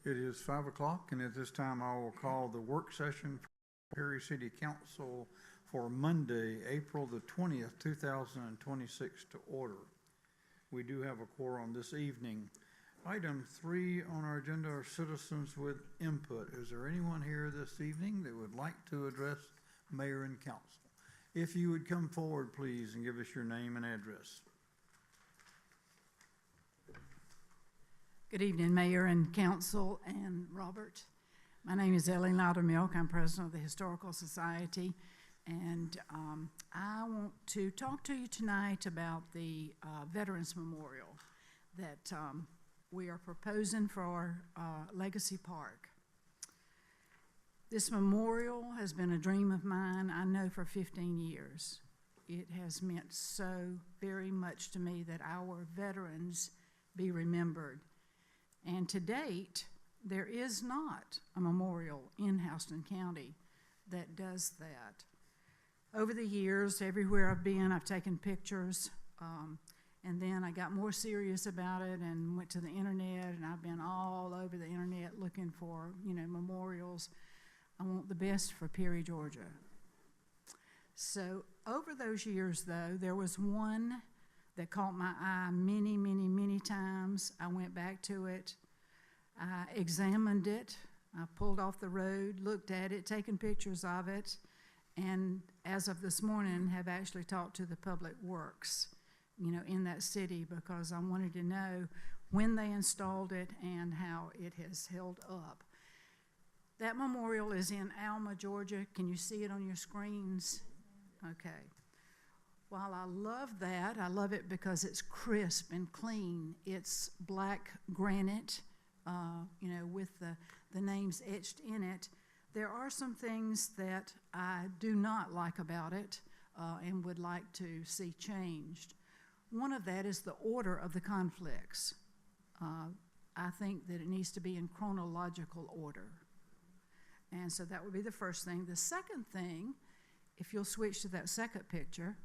It is 5 o'clock, and at this time I will call the work session for Perry City Council for Monday, April the 20th, 2026 to order. We do have a quorum this evening. Item 3 on our agenda are citizens with input. Is there anyone here this evening that would like to address Mayor and Council? If you would come forward, please, and give us your name and address. Good evening, Mayor and Council and Robert. My name is Ellie Loudermilk. I'm president of the Historical Society, and I want to talk to you tonight about the Veterans Memorial that we are proposing for Legacy Park. This memorial has been a dream of mine, I know, for 15 years. It has meant so very much to me that our veterans be remembered. And to date, there is not a memorial in Houston County that does that. Over the years, everywhere I've been, I've taken pictures, and then I got more serious about it and went to the internet, and I've been all over the internet looking for, memorials. I want the best for Perry, Georgia. So over those years, though, there was one that caught my eye many, many, many times. I went back to it. I examined it. I pulled off the road, looked at it, taken pictures of it, and as of this morning, have actually talked to the Public Works, in that city, because I wanted to know when they installed it and how it has held up. That memorial is in Alma, Georgia. Can you see it on your screens? Okay. While I love that, I love it because it's crisp and clean. It's black granite, with the names etched in it. There are some things that I do not like about it and would like to see changed. One of that is the order of the conflicts. I think that it needs to be in chronological order. And so that would be the first thing. The second thing, if you'll switch to that second picture,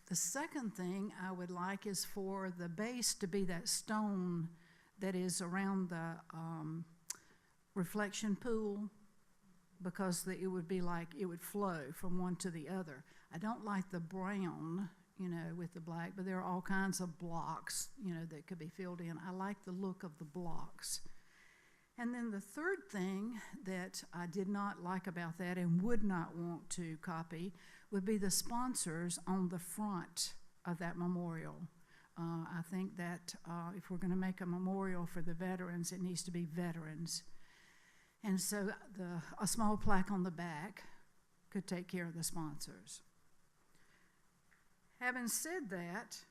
the second thing I would like is for the base to be that stone that is around the reflection pool, because it would be like it would flow from one to the other. I don't like the brown, with the black, but there are all kinds of blocks, that could be filled in. I like the look of the blocks. And then the third thing that I did not like about that and would not want to copy would be the sponsors on the front of that memorial. I think that if we're going to make a memorial for the veterans, it needs to be veterans. And so a small plaque on the back could take care of the sponsors. Having said that,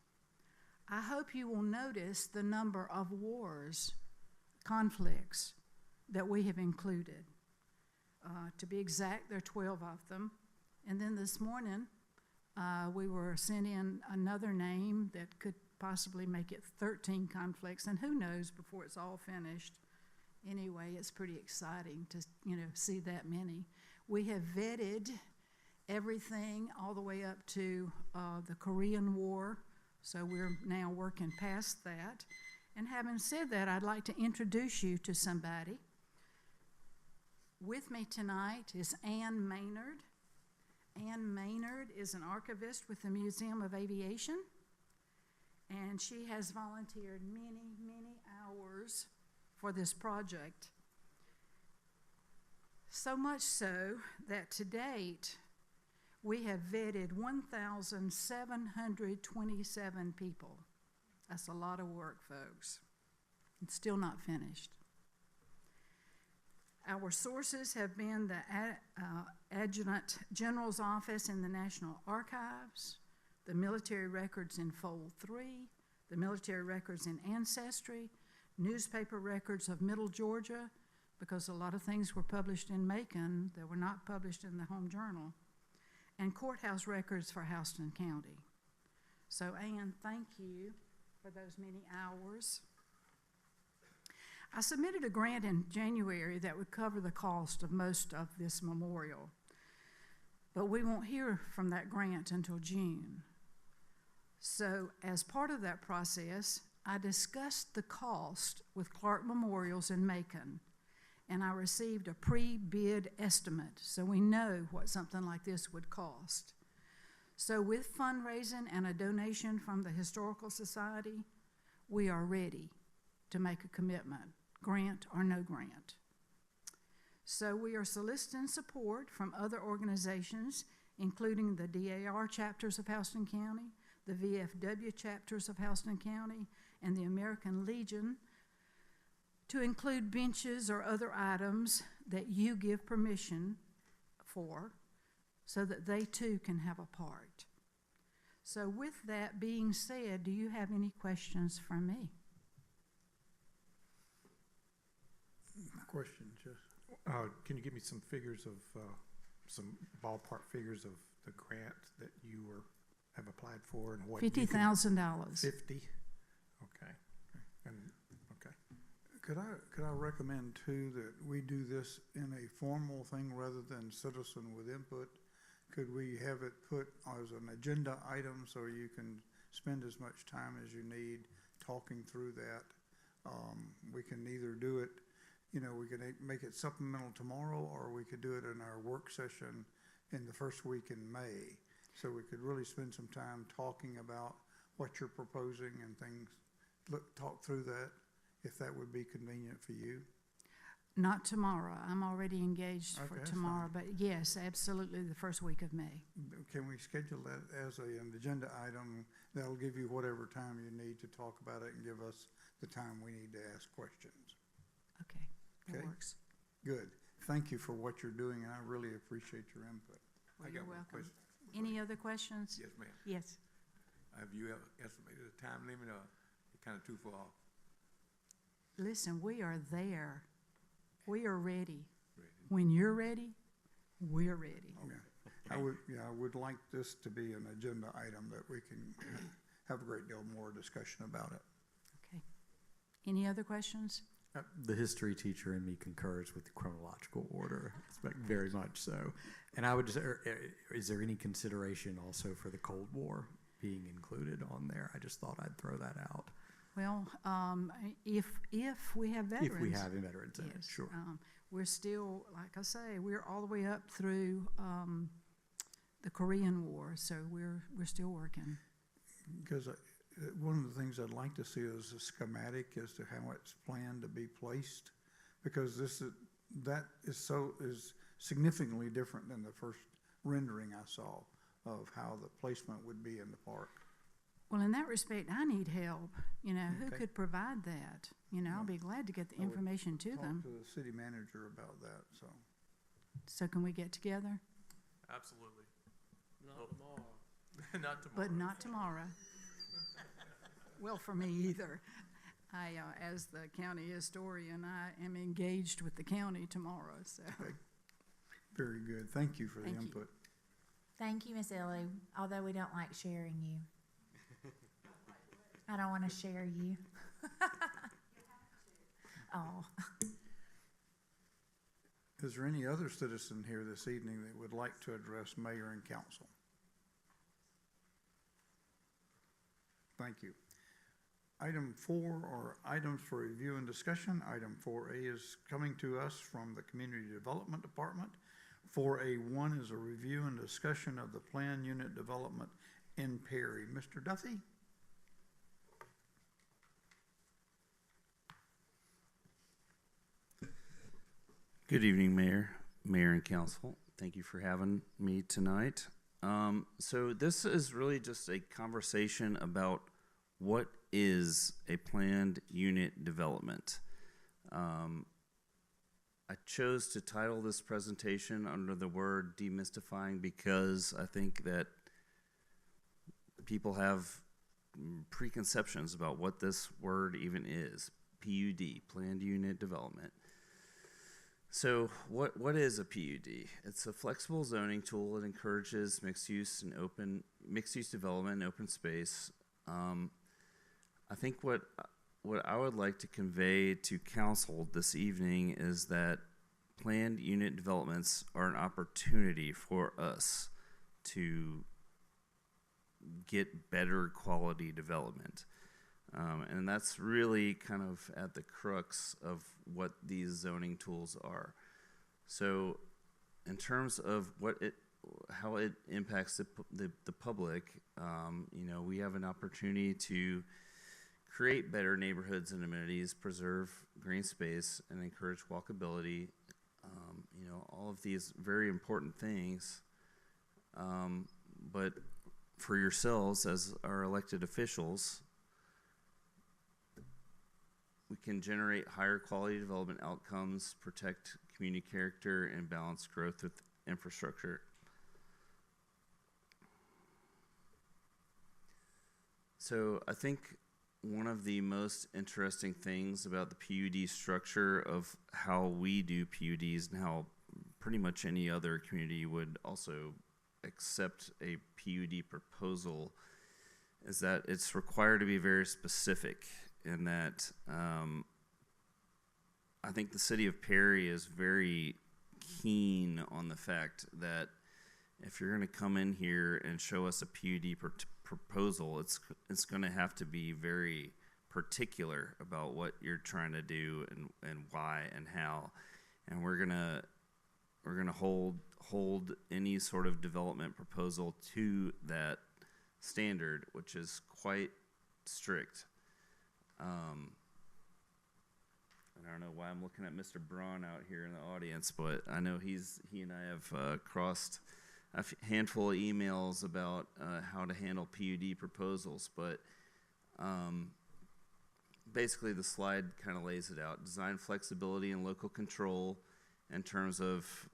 I hope you will notice the number of wars, conflicts that we have included. To be exact, there are 12 of them. And then this morning, we were sent in another name that could possibly make it 13 conflicts, and who knows before it's all finished. Anyway, it's pretty exciting to, see that many. We have vetted everything all the way up to the Korean War, so we're now working past that. And having said that, I'd like to introduce you to somebody. With me tonight is Ann Maynard. Ann Maynard is an archivist with the Museum of Aviation, and she has volunteered many, many hours for this project. So much so that to date, we have vetted 1,727 people. That's a lot of work, folks. It's still not finished. Our sources have been the Adjutant General's Office in the National Archives, the military records in Fold 3, the military records in Ancestry, newspaper records of Middle Georgia, because a lot of things were published in Macon that were not published in the home journal, and courthouse records for Houston County. So, Ann, thank you for those many hours. I submitted a grant in January that would cover the cost of most of this memorial, but we won't hear from that grant until June. So as part of that process, I discussed the cost with Clark Memorials in Macon, and I received a pre-bid estimate, so we know what something like this would cost. So with fundraising and a donation from the Historical Society, we are ready to make a commitment, grant or no grant. So we are soliciting support from other organizations, including the DAR chapters of Houston County, the VFW chapters of Houston County, and the American Legion, to include benches or other items that you give permission for, so that they too can have a part. So with that being said, do you have any questions for me? Questions, yes. Can you give me some figures of, some ballpark figures of the grant that you have applied for and what? $50,000. 50? Okay. And, okay. Could I recommend too that we do this in a formal thing rather than citizen with input? Could we have it put as an agenda item so you can spend as much time as you need talking through that? We can either do it, we can make it supplemental tomorrow, or we could do it in our work session in the first week in May. So we could really spend some time talking about what you're proposing and things, talk through that, if that would be convenient for you. Not tomorrow. I'm already engaged Okay, for that's tomorrow, fine. but yes, absolutely the first week of May. Can we schedule that as an agenda item? That'll give you whatever time you need to talk about it and give us the time we need to ask questions. Okay, that Okay. works. Good. Thank you for what you're doing, and I really appreciate your input. Well, I you're got one welcome. question. Any other questions? Yes, ma'am. Yes. Have you ever estimated a time limit, or you kind of too far off? Listen, we are there. We are ready. Ready? When you're ready, we're ready. Yeah. I would like this to be an agenda item that we can have a great deal more discussion about it. Okay. Any other questions? The history teacher in me concurs with the chronological order, very much so. And I would just, is there any consideration also for the Cold War being included on there? I just thought I'd throw that out. Well, if we have veterans. If we have veterans in it, Yes, sure. we're still, like I say, we're all the way up through the Korean War, so we're still working. Because one of the things I'd like to see is a schematic as to how it's planned to be placed, because that is significantly different than the first rendering I saw of how the placement would be in the park. Well, in that respect, I need help. Who Okay. could provide that? I'll be glad to get the I would information to Talk them. to the city manager about that, so. So can we get together? Absolutely. Not tomorrow. Not tomorrow. But not tomorrow. Well, for me either. As the county historian, I am engaged with the county tomorrow, so. Okay. Very good. Thank you for the Thank you. input. Thank you, Miss Ellie, although we don't like sharing you. I don't want to share you. Oh. Is there any other citizen here this evening that would like to address mayor and council? Thank you. Item 4 are items for review and discussion. Item 4A is coming to us from the Community Development Department. 4A1 is a review and discussion of the plan unit development in Perry. Mr. Duffy? Good evening, Mayor and Council. Thank you for having me tonight. So this is really just a conversation about what is a planned unit development. I chose to title this presentation under the word demystifying because I think that people have preconceptions about what this word even is. PUD, planned unit development. So what is a PUD? It's a flexible zoning tool that encourages mixed use development in open space. I think what I would like to convey to council this evening is that planned unit developments are an opportunity for us to get better quality development. And that's really kind of at the crux of what these zoning tools are. So in terms of how it impacts the public, we have an opportunity to create better neighborhoods and amenities, preserve green space, and encourage walkability. All of these very important things. But for yourselves as our elected officials, we can generate higher quality development outcomes, protect community character, and balance growth with infrastructure. So I think one of the most interesting things about the PUD structure of how we do PUDs and how pretty much any other community would also accept a PUD proposal is that it's required to be very specific, in that I think the city of Perry is very keen on the fact that if you're going to come in here and show us a PUD proposal, it's going to have to be very particular about what you're trying to do and why and how, and we're gonna hold any sort of development proposal to that standard, which is quite strict. I don't know why I'm looking at Mr. Braun out here in the audience, but I know he and I have crossed a handful of emails about how to handle PUD proposals, but basically the slide kind of lays it out. Design flexibility and local control in terms of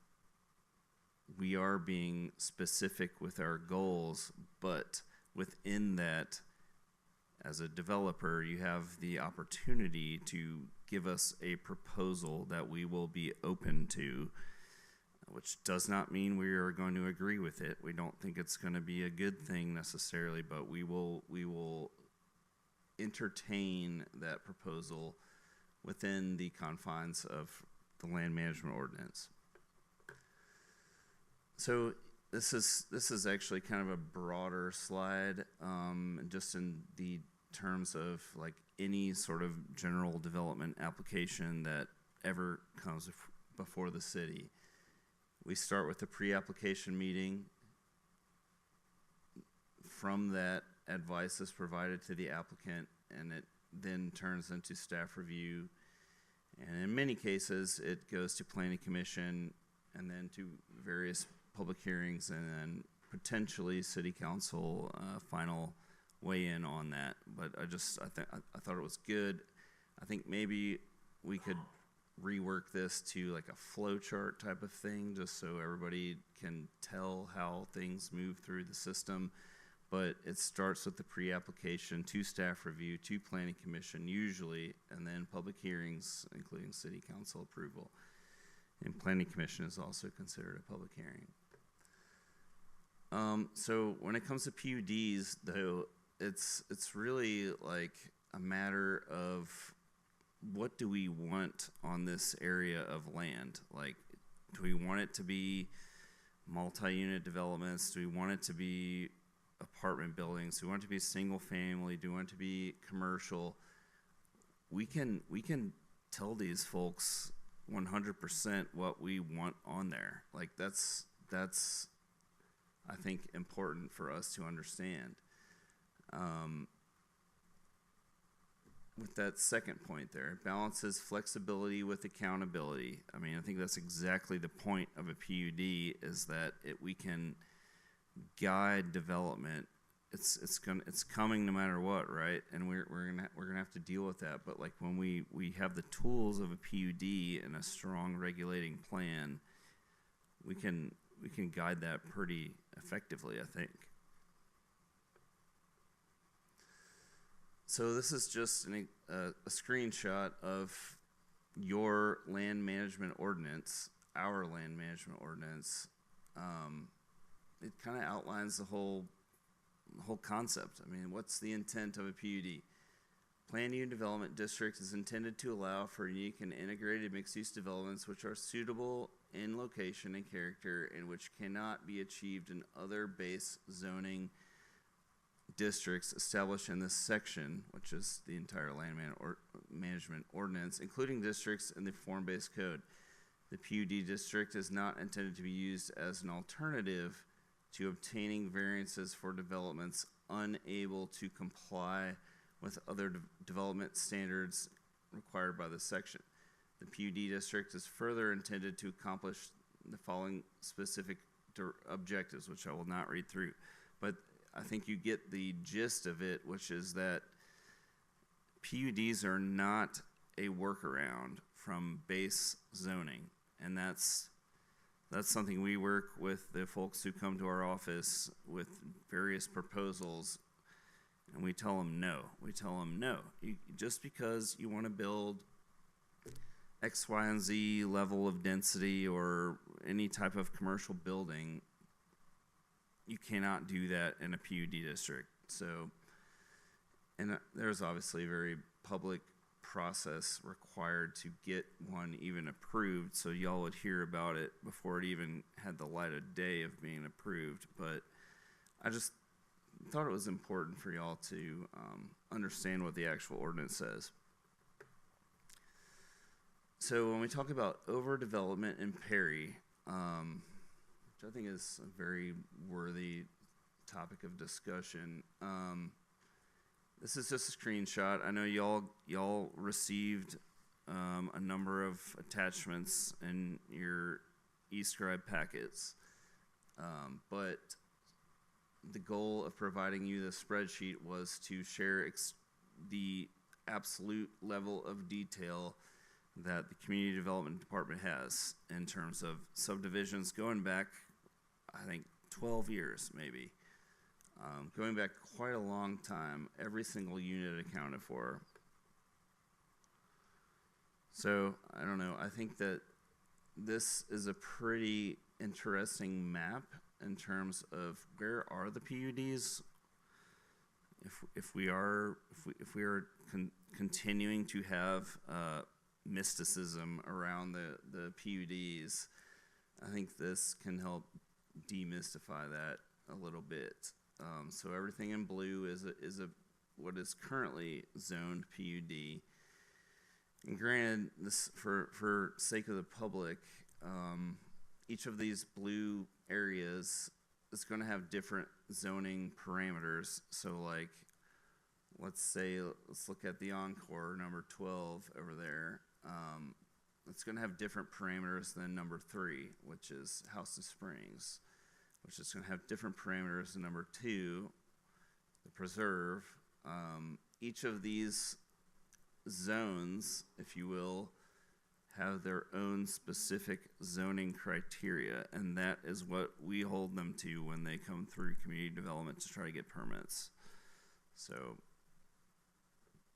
we are being specific with our goals, but within that, as a developer, you have the opportunity to give us a proposal that we will be open to, which does not mean we are going to agree with it. We don't think it's going to be a good thing necessarily, but we will entertain that proposal within the confines of the land management ordinance. So this is actually kind of a broader slide, just in the terms of like any sort of general development application that ever comes before the city. We start with a pre-application meeting. From that, advice is provided to the applicant, and it then turns into staff review. And in many cases, it goes to planning commission and then to various public hearings, and then potentially city council final weigh in on that. But I thought it was good. I think maybe we could rework this to like a flow chart type of thing, just so everybody can tell how things move through the system. But it starts with the pre-application, to staff review, to planning commission usually, and then public hearings, including city council approval. And planning commission is also considered a public hearing. So when it comes to PUDs, though, it's really like a matter of what do we want on this area of land? Like, do we want it to be multi-unit developments? Do we want it to be apartment buildings? Do we want it to be single family? Do we want it to be commercial? We can tell these folks 100% what we want on there. Like that's I think important for us to understand. With that second point there, it balances flexibility with accountability. I mean, I think that's exactly the point of a PUD, is that we can guide development. It's coming no matter what, right? And we're gonna have to deal with that. But like when we have the tools of a PUD and a strong regulating plan, we can guide that pretty effectively, I think. So this is just a screenshot of your land management ordinance, our land management ordinance. It kind of outlines the whole concept. I mean, what's the intent of a PUD? Planned Unit Development District is intended to allow for unique and integrated mixed-use developments which are suitable in location and character and which cannot be achieved in other base zoning districts established in this section, which is the entire management ordinance, including districts in the form-based code. The PUD district is not intended to be used as an alternative to obtaining variances for developments unable to comply with other development standards required by this section. The PUD district is further intended to accomplish the following specific objectives, which I will not read through, but I think you get the gist of it, which is that PUDs are not a workaround from base zoning, and that's something we work with the folks who come to our office with various proposals, and we tell them no. We tell them no. Just because you want to build X, Y, and Z level of density or any type of commercial building, you cannot do that in a PUD district. So, and there's obviously a very public process required to get one even approved, so y'all would hear about it before it even had the light of day of being approved. But I just thought it was important for y'all to understand what the actual ordinance says. So when we talk about overdevelopment in Perry, which I think is a very worthy topic of discussion, this is just a screenshot. I know y'all received a number of attachments in your eScribe packets, but the goal of providing you the spreadsheet was to share the absolute level of detail that the Community Development Department has in terms of subdivisions going back, I think, 12 years maybe. Going back quite a long time, every single unit accounted for. So, I don't know, I think that this is a pretty interesting map in terms of where are the PUDs. If we are continuing to have mysticism around the PUDs, I think this can help demystify that a little bit. So everything in blue is what is currently zoned PUD. And granted, this for sake of the public, each of these blue areas is going to have different zoning parameters. So, like, let's look at the Encore number 12 over there. It's going to have different parameters than number 3, which is House of Springs, which is going to have different parameters than number 2, the Preserve. Each of these zones, if you will, have their own specific zoning criteria, and that is what we hold them to when they come through community development to try to get permits. So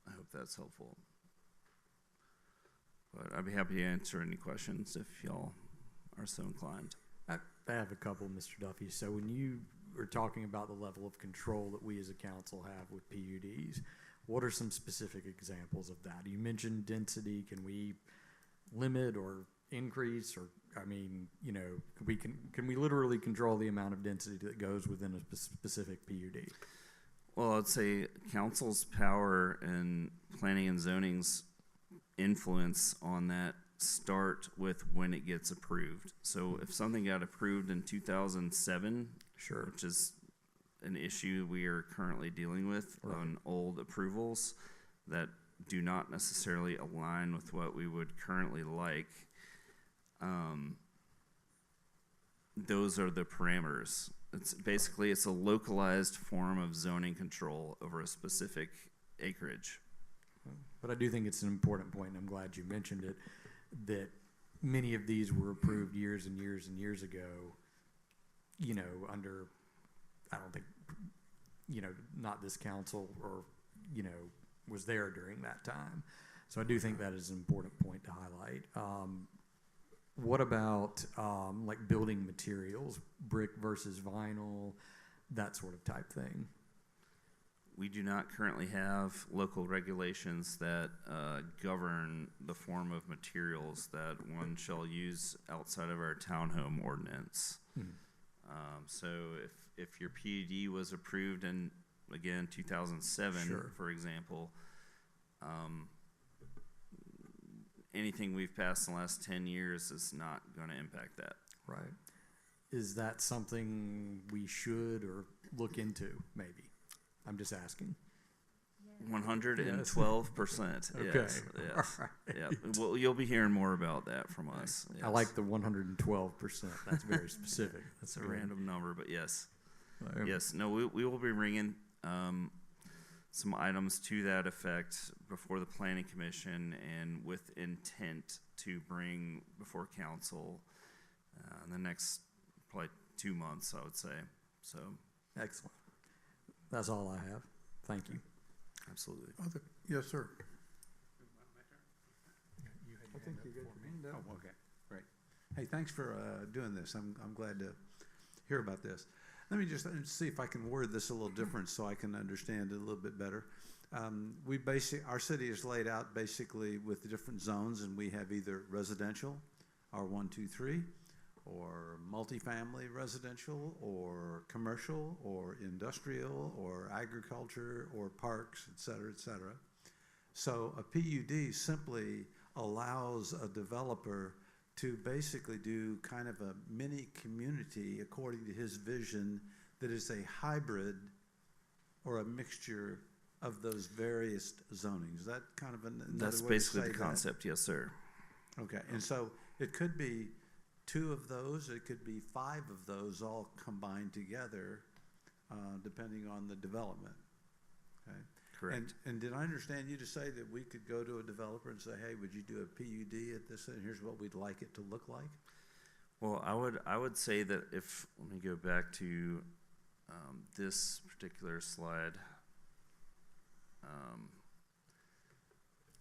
I hope that's helpful. But I'd be happy to answer any questions if y'all are so inclined. I have a couple, Mr. Duffy. So when you were talking about the level of control that we as a council have with PUDs, what are some specific examples of that? You mentioned density. Can we limit or increase, or, I mean, you know, can we literally control the amount of density that goes within a specific PUD? Well, I'd say council's power and planning and zoning's influence on that start with when it gets approved. So if something got approved in 2007, sure, which is an issue we are currently dealing with on old approvals that do not necessarily align with what we would currently like, those are the parameters. It's a localized form of zoning control over a specific acreage. But I do think it's an important point, and I'm glad you mentioned it, that many of these were approved years and years and years ago, you know, under, I don't think, you know, not this council or, you know, was there during that time. So I do think that is an important point to highlight. What about like building materials, brick versus vinyl, that sort of type thing? We do not currently have local regulations that govern the form of materials that one shall use outside of our townhome ordinance. So if your PUD was approved in again, 2007, Sure. for example. Anything we've passed in the last 10 years is not going to impact that. Right. Is that something we should or look into, maybe? I'm just asking. 112%. Okay. Yes. Yes. All right. Yeah. Well, you'll be hearing more about that from us. Yes. I like the 112%. That's very specific. That's a random number, but yes. Um, Yes. No, we will be bringing some items to that effect before the Planning Commission and with intent to bring before council in the next probably 2 months, I would say. So, Excellent. That's all I have. Thank you. absolutely. Yes, sir. You had I your think hand you up got before your me. hand up. Oh, okay, great. Hey, thanks for doing this. I'm glad to hear about this. Let me just see if I can word this a little different so I can understand it a little bit better. Our city is laid out basically with the different zones, and we have either residential, R1, 2, 3, or multifamily residential, or commercial, or industrial, or agriculture, or parks, et cetera, et cetera. So a PUD simply allows a developer to basically do kind of a mini community according to his vision that is a hybrid or a mixture of those various zonings. Is that kind of another That's way to basically say the that? concept. Yes, sir. Okay, and so it could be 2 of those, it could be 5 of those all combined together, depending on the development. Okay. Correct. And did I understand you to say that we could go to a developer and say, hey, would you do a PUD at this, and here's what we'd like it to look like? Well, I would say that if, let me go back to this particular slide.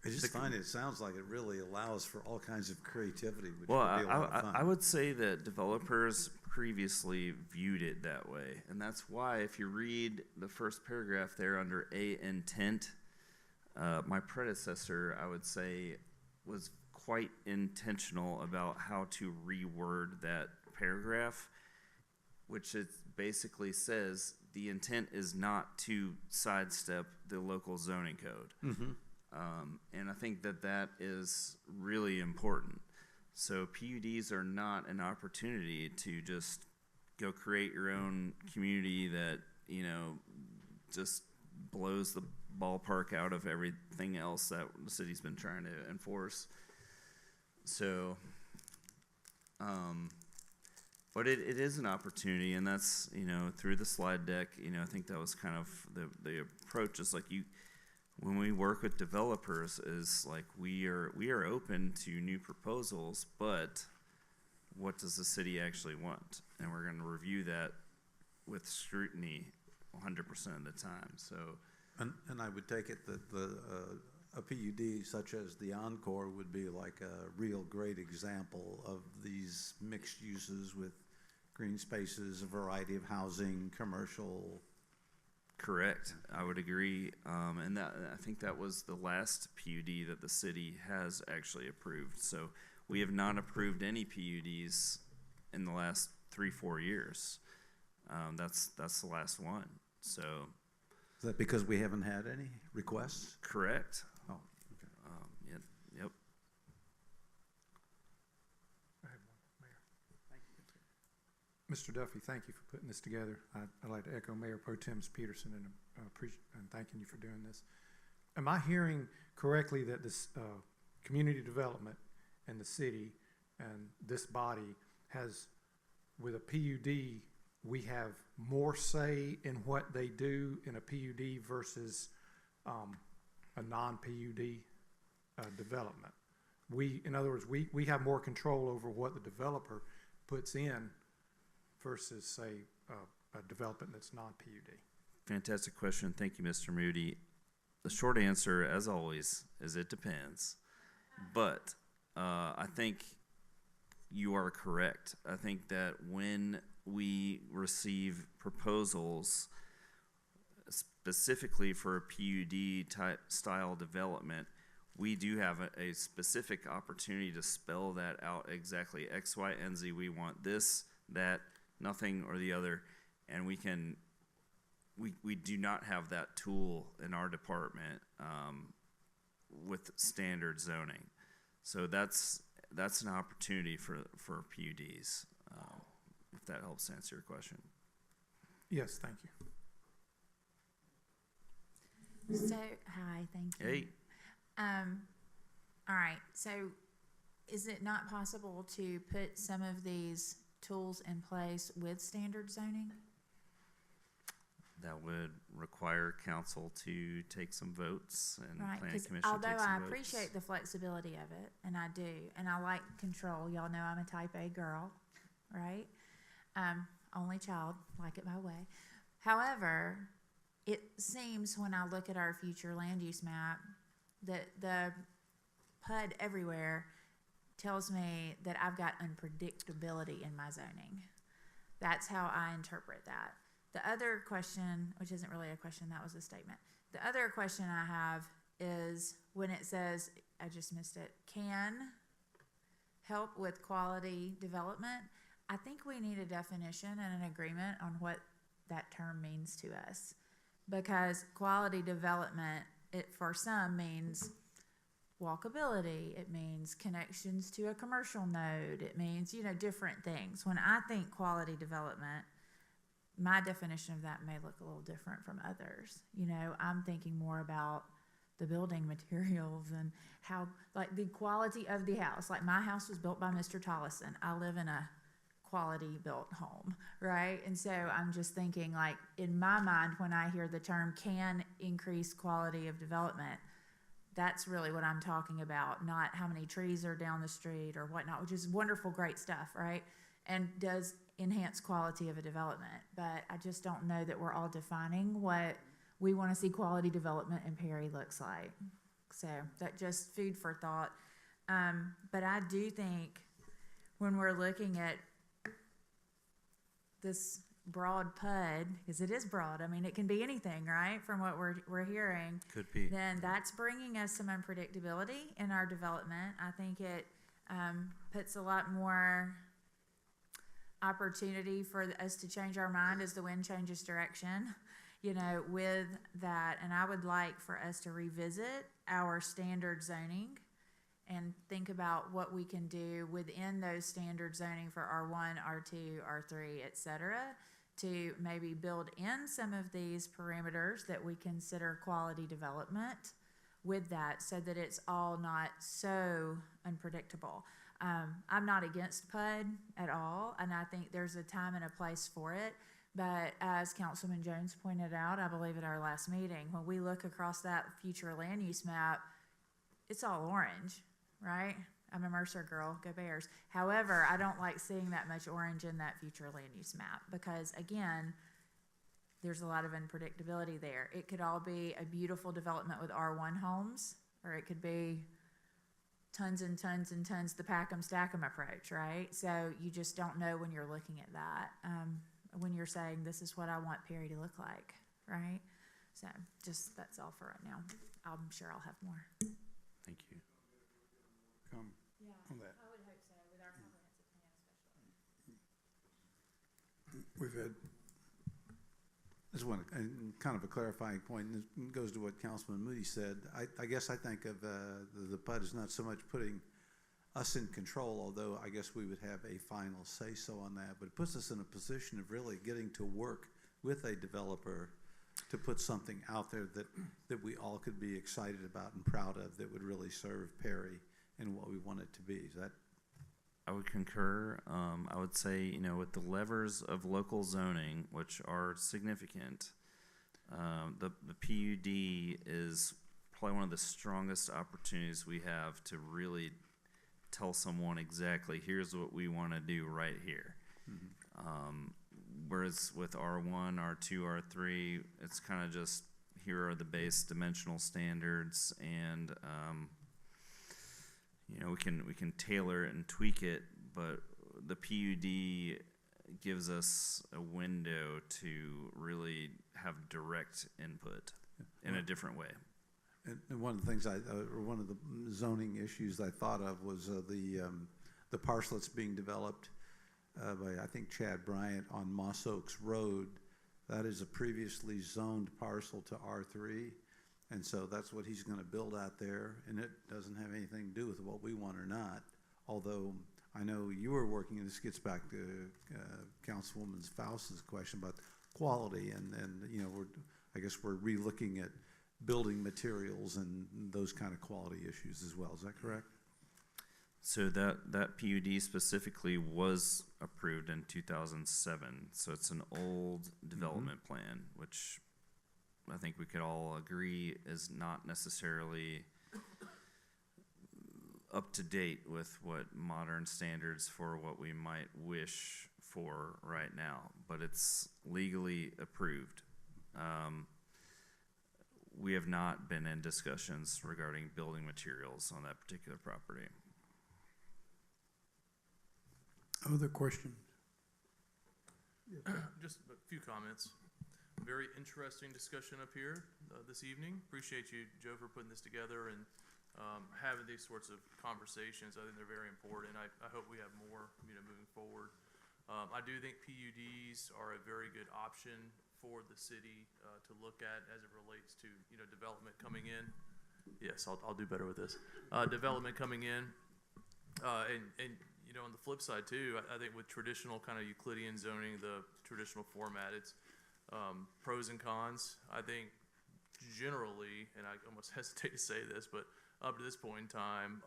I just find it sounds like it really allows for all kinds of creativity, which Well, would be a lot of fun. I would say that developers previously viewed it that way. And that's why if you read the first paragraph there under A, intent, my predecessor, I would say, was quite intentional about how to reword that paragraph, which it basically says the intent is not to sidestep the local zoning code. Mm-hmm. And I think that that is really important. So PUDs are not an opportunity to just go create your own community that, you know, just blows the ballpark out of everything else that the city's been trying to enforce. So, but it is an opportunity, and that's, you know, through the slide deck, you know, I think that was kind of the approach is like when we work with developers is like we are open to new proposals, but what does the city actually want? And we're going to review that with scrutiny 100% of the time. So, And I would take it that a PUD such as the Encore would be like a real great example of these mixed uses with green spaces, a variety of housing, commercial. correct, I would agree. And that I think that was the last PUD that the city has actually approved. So we have not approved any PUDs in the last 3-4 years. That's the last one. So Is that because we haven't had any requests? correct. Oh, okay. Yep. I have one, Mayor. Mr. Duffy, thank you for putting this together. I'd like to echo Mayor Pro Tem's Peterson and thanking you for doing this. Am I hearing correctly that this community development and the city and this body has, with a PUD, we have more say in what they do in a PUD versus a non-PUD development? In other words, we have more control over what the developer puts in versus, say, a development that's non-PUD. Fantastic question. Thank you, Mr. Moody. The short answer, as always, is it depends. But I think you are correct. I think that when we receive proposals specifically for a PUD type style development, we do have a specific opportunity to spell that out exactly. X, Y, and Z. We want this, that, nothing, or the other, and we can we do not have that tool in our department with standard zoning. So that's an opportunity for PUDs, if that helps answer your question. Yes, thank you. So, hi, thank you. Hey, All right, so is it not possible to put some of these tools in place with standard zoning? that would require council to take some votes and Right, planning because commission although take some I votes. appreciate the flexibility of it, and I do, and I like control, y'all know I'm a type A girl, right? Only child, like it my way. However, it seems when I look at our future land use map that the PUD everywhere tells me that I've got unpredictability in my zoning. That's how I interpret that. The other question, which isn't really a question, that was a statement. The other question I have is when it says, I just missed it, can help with quality development. I think we need a definition and an agreement on what that term means to us. Because quality development, it for some means walkability, it means connections to a commercial node, it means, different things. When I think quality development, my definition of that may look a little different from others. I'm thinking more about the building materials and how, like, the quality of the house. Like, my house was built by Mr. Tollison. I live in a quality built home, right? And so I'm just thinking, like, in my mind, when I hear the term can increase quality of development, that's really what I'm talking about, not how many trees are down the street or whatnot, which is wonderful, great stuff, right? And does enhance quality of a development. But I just don't know that we're all defining what we want to see quality development in Perry looks like. So that just food for thought. But I do think when we're looking at this broad PUD, because it is broad, I mean, it can be anything, right, from what we're hearing. Could be. Then that's bringing us some unpredictability in our development. I think it puts a lot more opportunity for us to change our mind as the wind changes direction, with that. And I would like for us to revisit our standard zoning and think about what we can do within those standard zoning for R1, R2, R3, et cetera, to maybe build in some of these parameters that we consider quality development with that, so that it's all not so unpredictable. I'm not against PUD at all, and I think there's a time and a place for it. But as Councilman Jones pointed out, I believe at our last meeting, when we look across that future land use map, it's all orange, right? I'm a Mercer girl, go Bears. However, I don't like seeing that much orange in that future land use map because, again, there's a lot of unpredictability there. It could all be a beautiful development with R1 homes, or it could be tons and tons and tons, the pack 'em, stack 'em approach, right? So you just don't know when you're looking at that, when you're saying this is what I want Perry to look like, right? So just that's all for right now. I'm sure I'll have more. Thank you. Come on that. I would hope so, with our comprehensive plan especially. We've had, Just one, and kind of a clarifying point, and it goes to what Councilman Moody said. I guess I think of the PUD as not so much putting us in control, although I guess we would have a final say-so on that, but it puts us in a position of really getting to work with a developer to put something out there that we all could be excited about and proud of, that would really serve Perry and what we want it to be. Is that? I would concur. I would say, with the levers of local zoning, which are significant, the PUD is probably one of the strongest opportunities we have to really tell someone exactly, here's what we want to do right here. Mm-hmm. Whereas with R1, R2, R3, it's kind of just, here are the base dimensional standards, and we can tailor it and tweak it, but the PUD gives us a window to really have direct input in a different way. And one of the things one of the zoning issues I thought of was the parcel that's being developed by, I think, Chad Bryant on Moss Oaks Road. That is a previously zoned parcel to R3, and so that's what he's gonna build out there, and it doesn't have anything to do with what we want or not. Although I know you were working, and this gets back to Councilwoman Faust's question about quality, and you know, I guess we're re-looking at building materials and those kind of quality issues as well. Is that correct? So that PUD specifically was approved in 2007. So it's an old development plan, which I think we could all agree is not necessarily up to date with what modern standards for what we might wish for right now, but it's legally approved. We have not been in discussions regarding building materials on that particular property. Other questions? Just a few comments. Very interesting discussion up here this evening. Appreciate you, Joe, for putting this together and having these sorts of conversations. I think they're very important. I hope we have more, moving forward. I do think PUDs are a very good option for the city to look at as it relates to, development coming in. Yes, I'll do better with this. Development coming in, and on the flip side too, I think with traditional kind of Euclidean zoning, the traditional format, it's pros and cons. I think generally, and I almost hesitate to say this, but up to this point in time,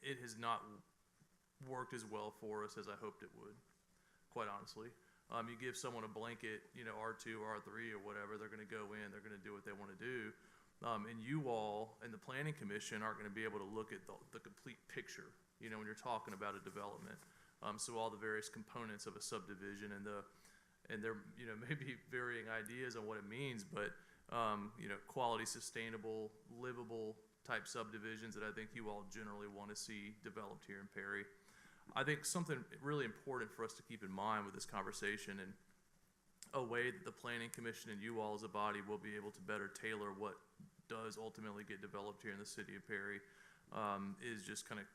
it has not worked as well for us as I hoped it would, quite honestly. You give someone a blanket, R2, R3 or whatever, they're going to go in, they're going to do what they want to do. And you all and the Planning Commission aren't going to be able to look at the complete picture, when you're talking about a development. So all the various components of a subdivision and there, maybe varying ideas on what it means, but, quality, sustainable, livable type subdivisions that I think you all generally want to see developed here in Perry. I think something really important for us to keep in mind with this conversation, and a way that the Planning Commission and you all as a body will be able to better tailor what does ultimately get developed here in the city of Perry, is just kind of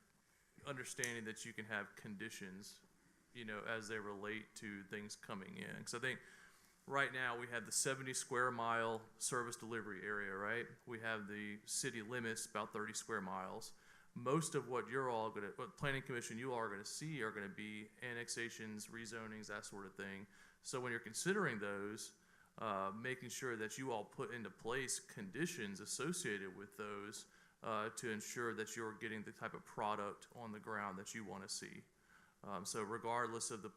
understanding that you can have conditions, as they relate to things coming in. Because I think right now we have the 70 square mile service delivery area, right? We have the city limits, about 30 square miles. Most of what what Planning Commission you all are gonna see are gonna be annexations, rezonings, that sort of thing. So when you're considering those, making sure that you all put into place conditions associated with those to ensure that you're getting the type of product on the ground that you want to see. So regardless of the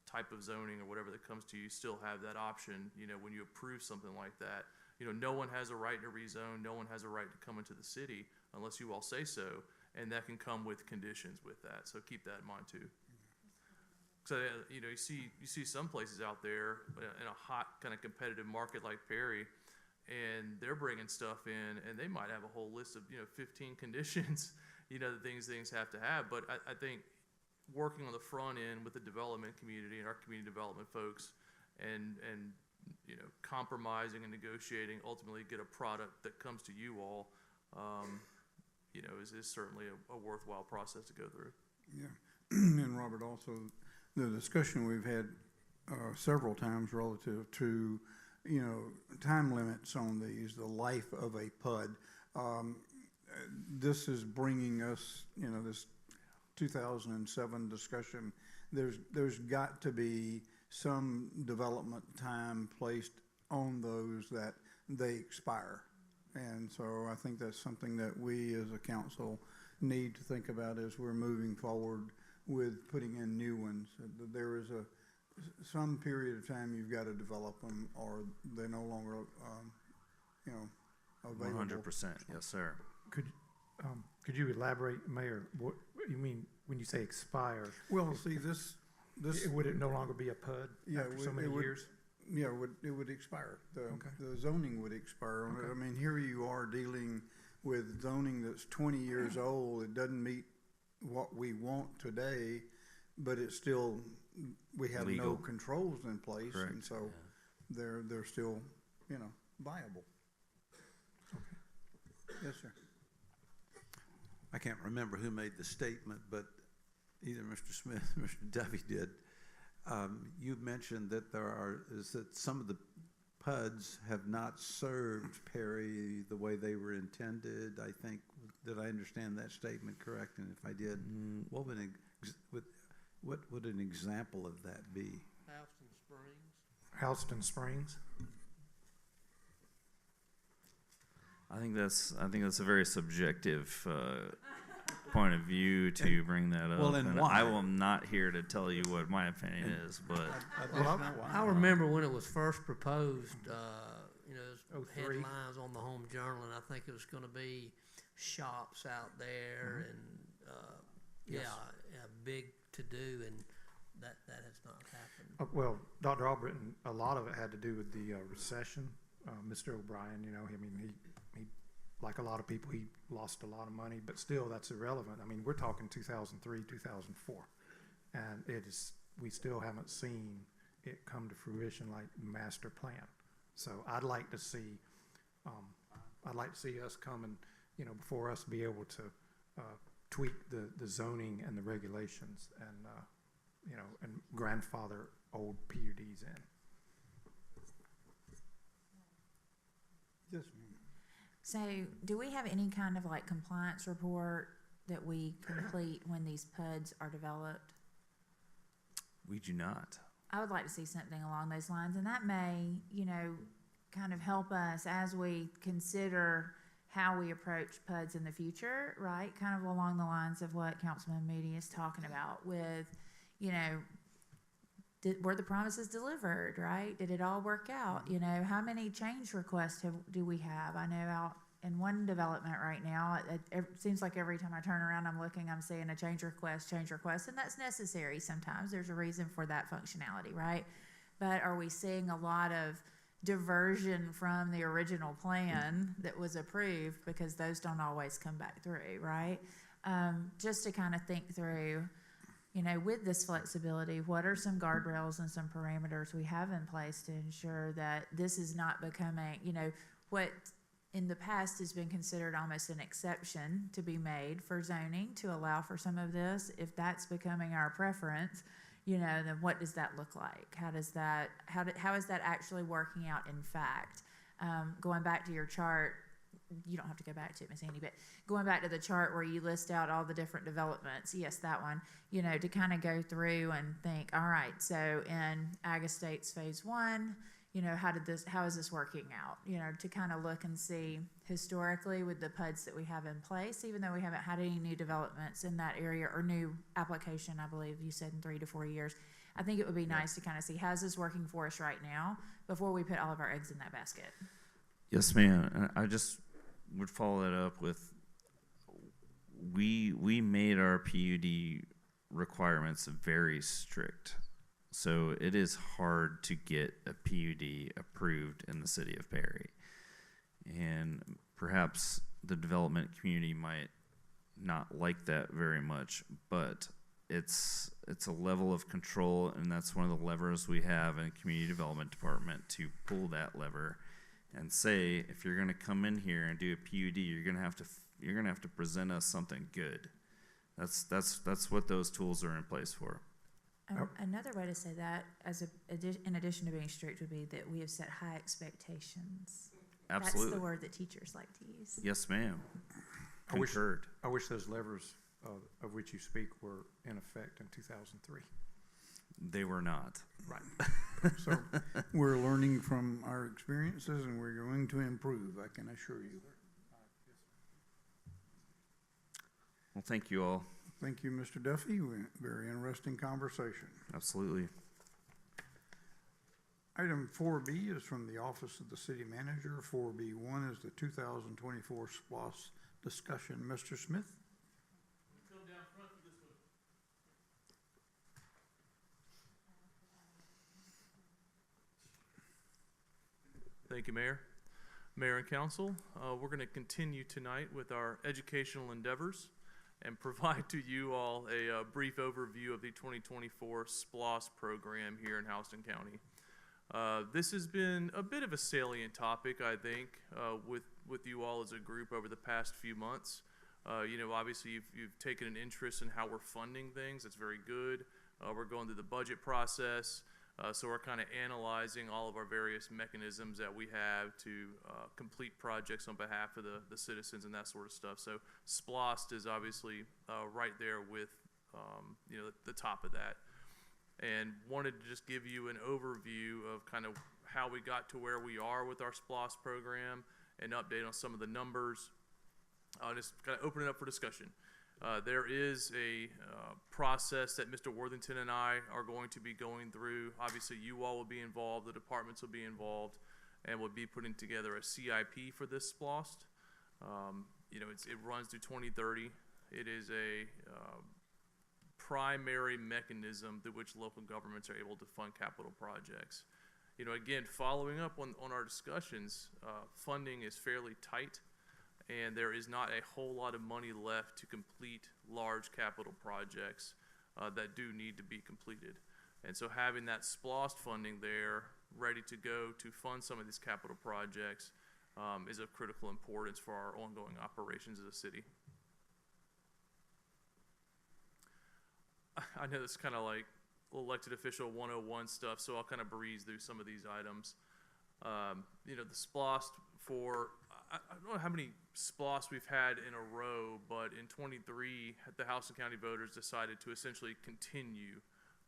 type of zoning or whatever that comes to you, you still have that option. When you approve something like that, no one has a right to rezone, no one has a right to come into the city unless you all say so, and that can come with conditions with that. So keep that in mind too. So you see some places out there in a hot kind of competitive market like Perry, and they're bringing stuff in, and they might have a whole list of 15 conditions, the things have to have. But I think working on the front end with the development community and our community development folks, and compromising and negotiating, ultimately get a product that comes to you all, is certainly a worthwhile process to go through. Yeah, and Robert, also the discussion we've had several times relative to, time limits on these, the life of a PUD. This is bringing us, this 2007 discussion. There's got to be some development time placed on those that they expire. And so I think that's something that we as a council need to think about as we're moving forward with putting in new ones. There is some period of time you've got to develop them, or they're no longer, available. 100%, yes, sir. Could you elaborate, Mayor, what you mean when you say expire? Well, see, this Would it no longer be a PUD after so many years? Yeah, it would expire. Okay. The zoning would expire. Okay. I mean, here you are dealing with zoning that's 20 years old. It doesn't meet what we want today, but it's still, we have Legal. no controls in place. Correct. And so they're still, viable. Okay. Yes, sir. I can't remember who made the statement, but either Mr. Smith or Mr. Duffy did. You mentioned that that some of the PUDs have not served Perry the way they were intended, I think. Did I understand that statement correct? And if I did, what would an example of that be? Houston Springs. I think that's a very subjective point of view to bring that up. Well, and why? I am not here to tell you what my opinion is, but I remember when it was first proposed, there's 03. headlines on the Home Journal, and I think it was going to be shops out there and, Yes. big to do, and that has not happened. Well, Dr. Albritton, a lot of it had to do with the recession. Mr. O'Brien, he like a lot of people, he lost a lot of money, but still that's irrelevant. I mean, we're talking 2003, 2004, and we still haven't seen it come to fruition like master plan. So I'd like to see us come and, before us be able to tweak the zoning and the regulations and, and grandfather old PUDs in. Yes, ma'am. So, do we have any kind of like compliance report that we complete when these PUDs are developed? we do not. I would like to see something along those lines, and that may, kind of help us as we consider how we approach PUDs in the future, right? Kind of along the lines of what Councilman Moody is talking about with, were the promises delivered, right? Did it all work out? How many change requests do we have? I know out in one development right now, it seems like every time I turn around, I'm seeing a change request, and that's necessary sometimes. There's a reason for that functionality, right? But are we seeing a lot of diversion from the original plan that was approved, because those don't always come back through, right? Just to kind of think through, with this flexibility, what are some guardrails and some parameters we have in place to ensure that this is not becoming, what in the past has been considered almost an exception to be made for zoning to allow for some of this. If that's becoming our preference, then what does that look like? How is that actually working out in fact? Going back to your chart, you don't have to go back to it, Ms. Annie, but going back to the chart where you list out all the different developments, yes, that one, to kind of go through and think, all right, so in Ag Estates Phase 1, how is this working out? To kind of look and see historically with the PUDs that we have in place, even though we haven't had any new developments in that area or new application, I believe you said in 3 to 4 years. I think it would be nice to kind of see, how's this working for us right now before we put all of our eggs in that basket? Yes, ma'am. And I just would follow that up with, we made our PUD requirements very strict. So it is hard to get a PUD approved in the city of Perry. And perhaps the development community might not like that very much, but it's a level of control, and that's one of the levers we have in community development department, to pull that lever and say, if you're going to come in here and do a PUD, you're going to have to present us something good. That's what those tools are in place for. Another way to say that, in addition to being strict, would be that we have set high expectations. Absolutely. That's the word that teachers like to use. Yes, ma'am. I wish those levers of which you speak were in effect in 2003. They were not. Right. So we're learning from our experiences, and we're going to improve, I can assure you. Well, thank you all. Thank you, Mr. Duffy. Very interesting conversation. Absolutely. Item 4B is from the Office of the City Manager. 4B1 is the 2024 SPLOS discussion. Mr. Smith? Come down front for this one. Thank you, Mayor. Mayor and Council, we're going to continue tonight with our educational endeavors and provide to you all a brief overview of the 2024 SPLOS program here in Houston County. This has been a bit of a salient topic, I think, with you all as a group over the past few months. Obviously you've taken an interest in how we're funding things. That's very good. We're going through the budget process. So we're kind of analyzing all of our various mechanisms that we have to complete projects on behalf of the citizens and that sort of stuff. So SPLOST is obviously right there with the top of that. And wanted to just give you an overview of kind of how we got to where we are with our SPLOST program and update on some of the numbers. Just kind of open it up for discussion. There is a process that Mr. Worthington and I are going to be going through. Obviously, you all will be involved, the departments will be involved, and we'll be putting together a CIP for this SPLOST. It runs through 2030. It is a primary mechanism through which local governments are able to fund capital projects. Again, following up on our discussions, funding is fairly tight, and there is not a whole lot of money left to complete large capital projects that do need to be completed. And so having that SPLOST funding there ready to go to fund some of these capital projects is of critical importance for our ongoing operations as a city. I know it's kind of like elected official 101 stuff, so I'll kind of breeze through some of these items. The SPLOST for, I don't know how many SPLOST we've had in a row, but in 23, the House and County voters decided to essentially continue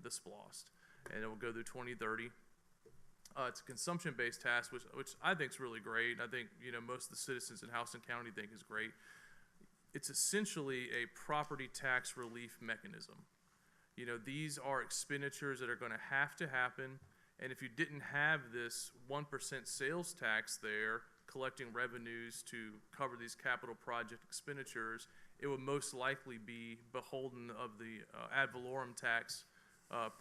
the SPLOST, and it will go through 2030. It's a consumption-based tax, which I think is really great. I think most of the citizens in House and County think is great. It's essentially a property tax relief mechanism. These are expenditures that are going to happen, and if you didn't have this 1% sales tax there, collecting revenues to cover these capital project expenditures, it would most likely be beholden of the ad valorem tax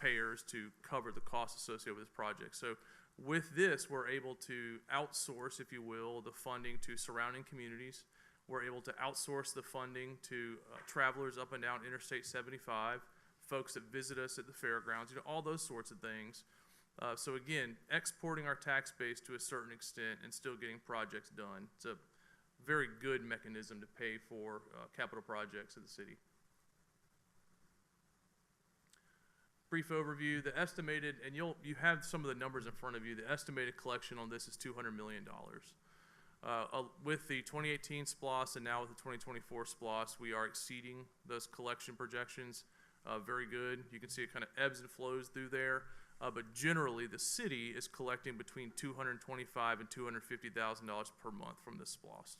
payers to cover the costs associated with this project. So with this, we're able to outsource, if you will, the funding to surrounding communities. We're able to outsource the funding to travelers up and down Interstate 75, folks that visit us at the fairgrounds, all those sorts of things. So again, exporting our tax base to a certain extent and still getting projects done. It's a very good mechanism to pay for capital projects in the city. Brief overview, the estimated, and you have some of the numbers in front of you, the estimated collection on this is $200 million. With the 2018 SPLOST and now with the 2024 SPLOST, we are exceeding those collection projections. Very good. You can see it kind of ebbs and flows through there. But generally, the city is collecting between $225,000 and $250,000 per month from this SPLOST.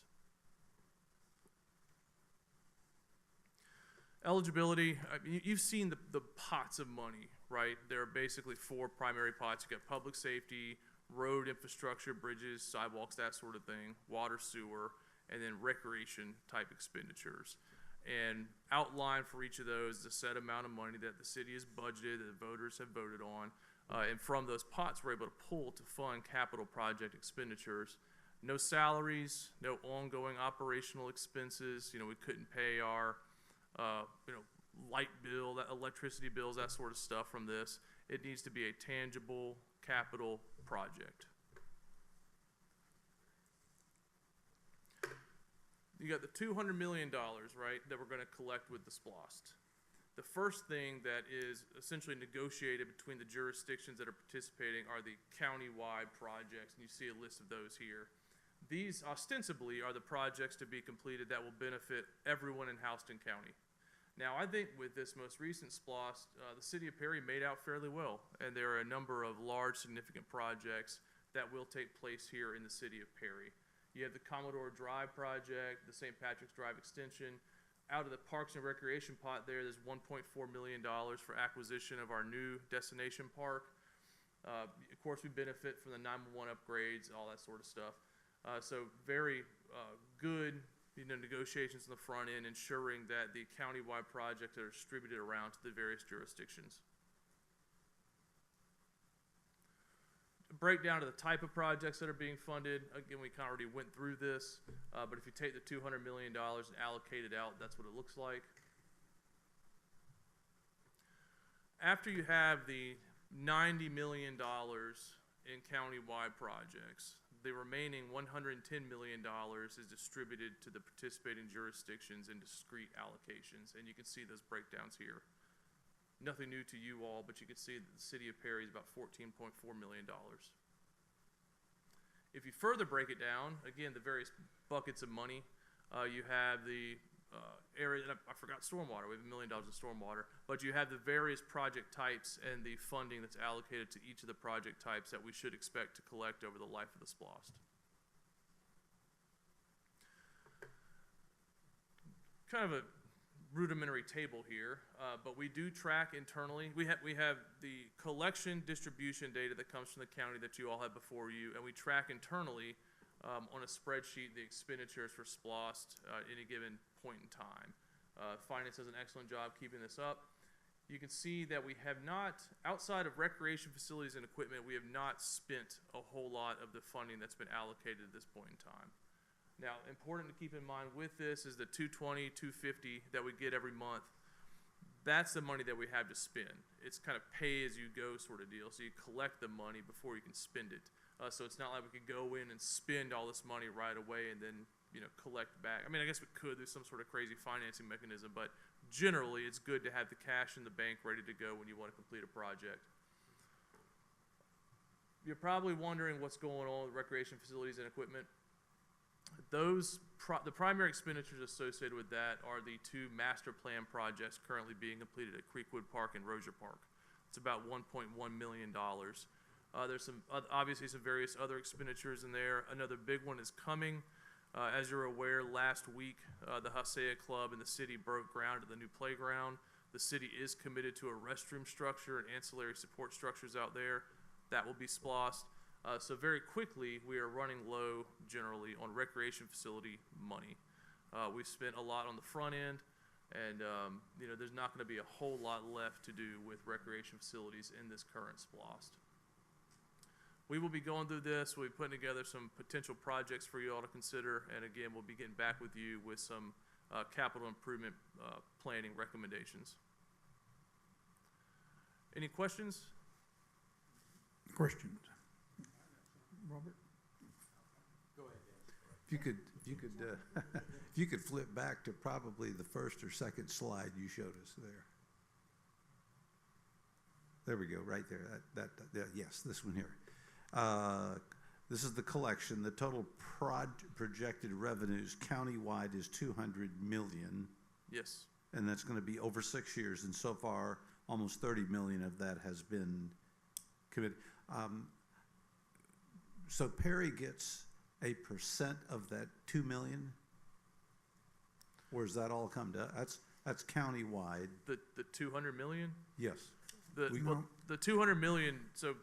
Eligibility, you've seen the pots of money, right? There are basically four primary pots. You've got public safety, road infrastructure, bridges, sidewalks, that sort of thing, water, sewer, and then recreation type expenditures. And outlined for each of those is a set amount of money that the city has budgeted, that the voters have voted on. And from those pots, we're able to pull to fund capital project expenditures. No salaries, no ongoing operational expenses. We couldn't pay our, light bill, electricity bills, that sort of stuff from this. It needs to be a tangible capital project. You got the $200 million, right, that we're going to collect with the SPLOST. The first thing that is essentially negotiated between the jurisdictions that are participating are the county-wide projects, and you see a list of those here. These ostensibly are the projects to be completed that will benefit everyone in Houston County. Now, I think with this most recent SPLOST, the city of Perry made out fairly well, and there are a number of large, significant projects that will take place here in the city of Perry. You have the Commodore Drive project, the St. Patrick's Drive extension. Out of the Parks and Recreation pot there's $1.4 million for acquisition of our new destination park. Of course, we benefit from the 911 upgrades, all that sort of stuff. So very good negotiations on the front end, ensuring that the county-wide projects are distributed around to the various jurisdictions. Breakdown of the type of projects that are being funded. Again, we kind of already went through this, but if you take the $200 million and allocate it out, that's what it looks like. After you have the $90 million in county-wide projects, The remaining $110 million is distributed to the participating jurisdictions in discrete allocations, and you can see those breakdowns here. Nothing new to you all, but you can see that the city of Perry is about $14.4 million. If you further break it down, again, the various buckets of money, you have the area, and I forgot stormwater. We have $1 million in stormwater, but you have the various project types and the funding that's allocated to each of the project types that we should expect to collect over the life of the SPLOST. Kind of a rudimentary table here, but we do track internally. We have the collection distribution data that comes from the county that you all have before you, and we track internally on a spreadsheet the expenditures for SPLOST at any given point in time. Finance does an excellent job keeping this up. You can see that we have not, outside of recreation facilities and equipment, we have not spent a whole lot of the funding that's been allocated at this point in time. Now, important to keep in mind with this is the $220, $250 that we get every month. That's the money that we have to spend. It's kind of pay as you go sort of deal. So you collect the money before you can spend it. So it's not like we could go in and spend all this money right away and then, you know, collect back. I mean, I guess we could. There's some sort of crazy financing mechanism, but generally it's good to have the cash in the bank ready to go when you want to complete a project. You're probably wondering what's going on with recreation facilities and equipment. The primary expenditures associated with that are the two master plan projects currently being completed at Creekwood Park and Rozier Park. It's about $1.1 million. There's obviously some various other expenditures in there. Another big one is coming. As you're aware, last week the Hasea Club and the city broke ground to the new playground. The city is committed to a restroom structure and ancillary support structures out there. That will be SPLOST. So very quickly, we are running low generally on recreation facility money. We've spent a lot on the front end, and you know, there's not going to be a whole lot left to do with recreation facilities in this current SPLOST. We will be going through this. We'll be putting together some potential projects for you all to consider, and again, we'll be getting back with you with some capital improvement planning recommendations. Any questions? Questions? Robert? Go ahead. If you could flip back to probably the first or second slide you showed us there. There we go, right there. Yes, this one here. This is the collection. The total projected revenues countywide is $200 million. Yes. And that's going to be over 6 years, and so far almost $30 million of that has been committed. So Perry gets a % of that $2 million, or does that all come to that's countywide? The $200 million? Yes. The $200 million. So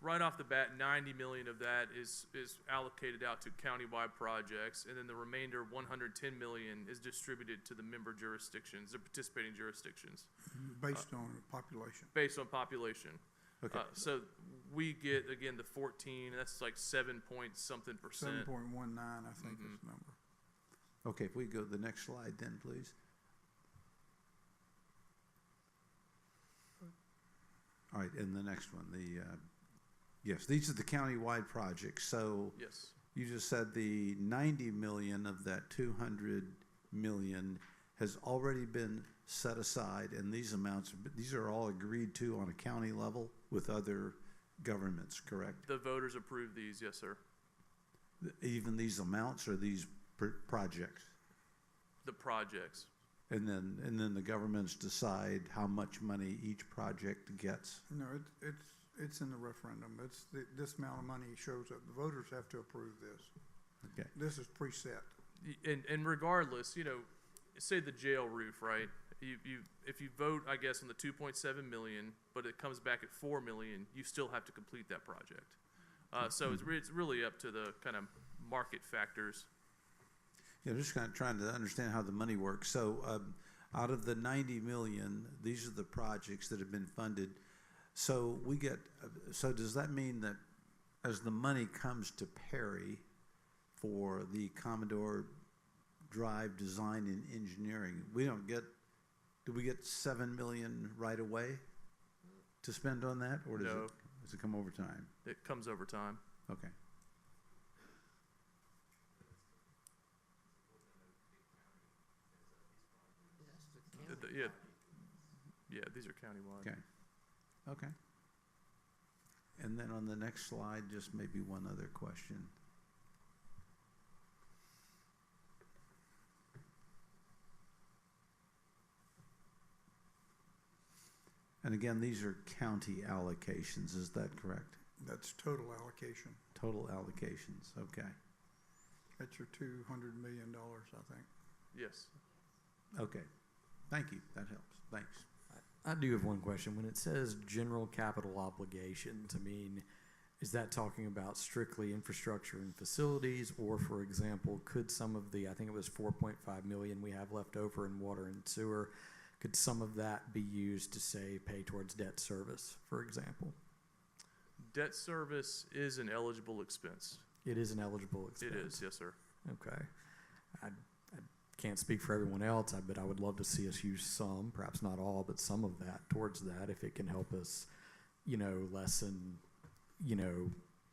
right off the bat, $90 million of that is allocated out to countywide projects, and then the remainder, $110 million, is distributed to the member jurisdictions, the participating jurisdictions. Based on population. Based on population. Okay. So we get, again, the 14, that's like 7 point something percent. 7.19, I think is the number. Okay, if we go to the next slide then, please. All right, and the next one, yes, these are the countywide projects. So yes, you just said the 90 million of that 200 million has already been set aside, and these amounts, these are all agreed to on a county level with other governments, correct? the voters approved these, yes, sir. Even these amounts or these projects? The projects. And then the governments decide how much money each project gets? No, it's in the referendum. This amount of money shows up. The voters have to approve this. Okay. This is preset. And regardless, you know, say the jail roof, right? If you vote, I guess, on the 2.7 million, but it comes back at 4 million, you still have to complete that project. So it's really up to the kind of market factors. Yeah, just kind of trying to understand how the money works. So out of the 90 million, these are the projects that have been funded. So so does that mean that as the money comes to Perry for the Commodore Drive design and engineering, do we get 7 million right away to spend on that, or does it come over time? It comes over time. Okay. Yeah, these are countywide. Okay. Okay. And then on the next slide, just maybe one other question. And again, these are county allocations, is that correct? That's total allocation. Total allocations, okay. That's your $200 million, I think. Yes. Okay, thank you, that helps, thanks. I do have one question. When it says general capital obligations, I mean, is that talking about strictly infrastructure and facilities, or for example, could some of the, I think it was 4.5 million we have left over in water and sewer, could some of that be used to say pay towards debt service, for example? Debt service is an eligible expense. It is an eligible expense. It is, yes, sir. Okay. I can't speak for everyone else, but I would love to see us use some, perhaps not all, but some of that towards that if it can help us, lessen,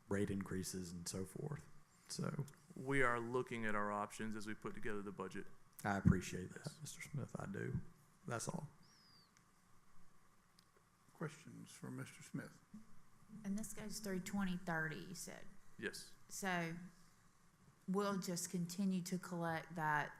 rate increases and so forth. So We are looking at our options as we put together the budget. I appreciate that, Mr. Smith. I do. That's all. Questions for Mr. Smith? And this goes through 2030, you said. Yes. So we'll just continue to collect that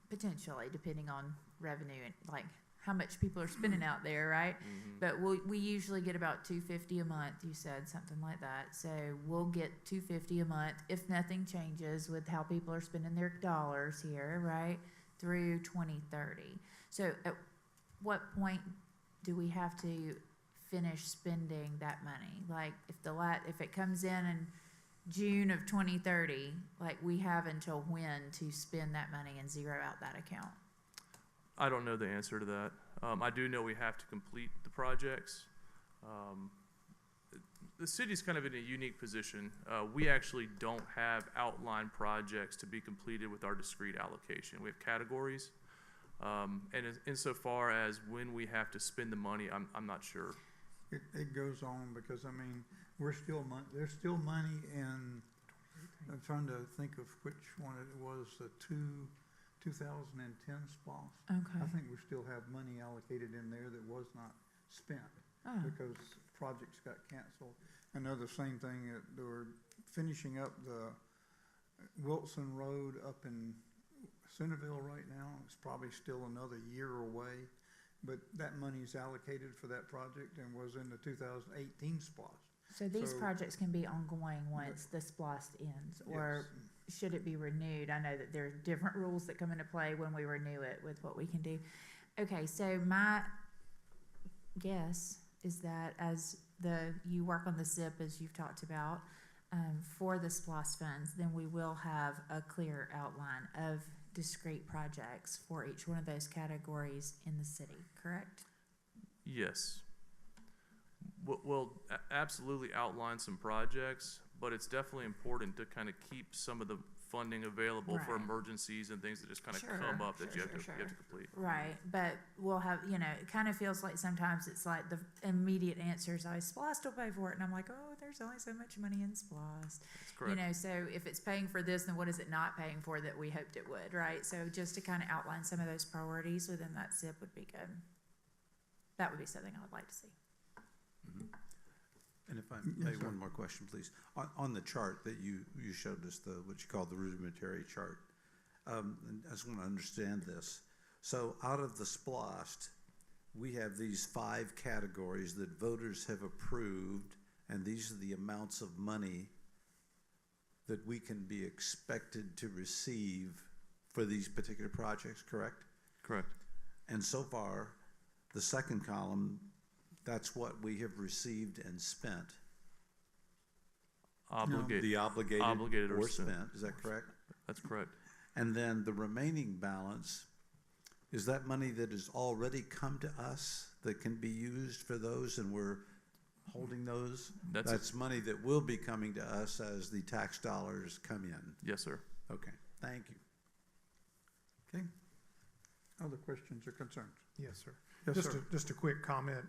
potentially, depending on revenue and like how much people are spending out there, right? Mm-hmm. But we usually get about $250 a month. You said something like that. So we'll get $250 a month if nothing changes with how people are spending their dollars here, right? Through 2030. So at what point do we have to finish spending that money? Like if it comes in June of 2030, like we have until when to spend that money and zero out that account? I don't know the answer to that. I do know we have to complete the projects. The city's kind of in a unique position. We actually don't have outline projects to be completed with our discrete allocation. We have categories. And insofar as when we have to spend the money, I'm not sure. It goes on because, there's still money in, I'm trying to think of which one it was, the 2010 SPOS. Okay. I think we still have money allocated in there that was not spent because projects got canceled. I know the same thing, they were finishing up the Wilson Road up in Centerville right now. It's probably still another year away, but that money's allocated for that project and was in the 2018 SPOS. So these projects can be ongoing once the SPOS ends, or should it be renewed? I know that there are different rules that come into play when we renew it with what we can do. Okay, so my guess is that as you work on the SIP as you've talked about for the SPOS funds, then we will have a clear outline of discrete projects for each one of those categories in the city, correct? Yes. We'll absolutely outline some projects, but it's definitely important to kind of keep some of the funding available for Right. emergencies and things that just kind of Sure, come up that you sure, have sure, to complete. Right, but we'll have, it kind of feels like sometimes it's like the immediate answer is always SPOS will pay for it, and I'm like, oh, there's only so much money in SPOS. That's correct. So if it's paying for this, then what is it not paying for that we hoped it would, right? So just to kind of outline some of those priorities within that SIP would be good. That would be something I would like to see. Mm-hmm. And if I Yes, may, sir. one more question, please. On the chart that you showed us, what you call the rudimentary chart, and I just want to understand this. So out of the SPLOST, we have these 5 categories that voters have approved, and these are the amounts of money that we can be expected to receive for these particular projects, correct? Correct. And so far, the second column, that's what we have received and spent. Obligated. The obligated or or spent. spent, is that correct? That's correct. And then the remaining balance, is that money that has already come to us that can be used for those and we're holding those? That's money that will be coming to us as the tax dollars come in? Yes, sir. Okay, thank you. Okay. Other questions or concerns? Yes, sir. Yes, sir. Just a quick comment,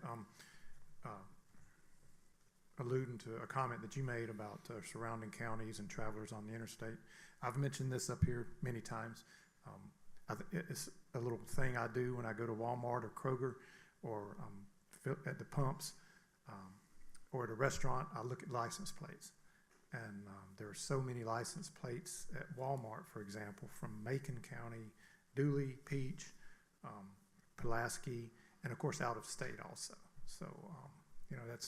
alluding to a comment that you made about surrounding counties and travelers on the interstate. I've mentioned this up here many times. It's a little thing I do when I go to Walmart or Kroger or at the pumps or at a restaurant. I look at license plates. And there are so many license plates at Walmart, for example, from Macon County, Dooley, Peach, Pulaski, and of course out of state also. So,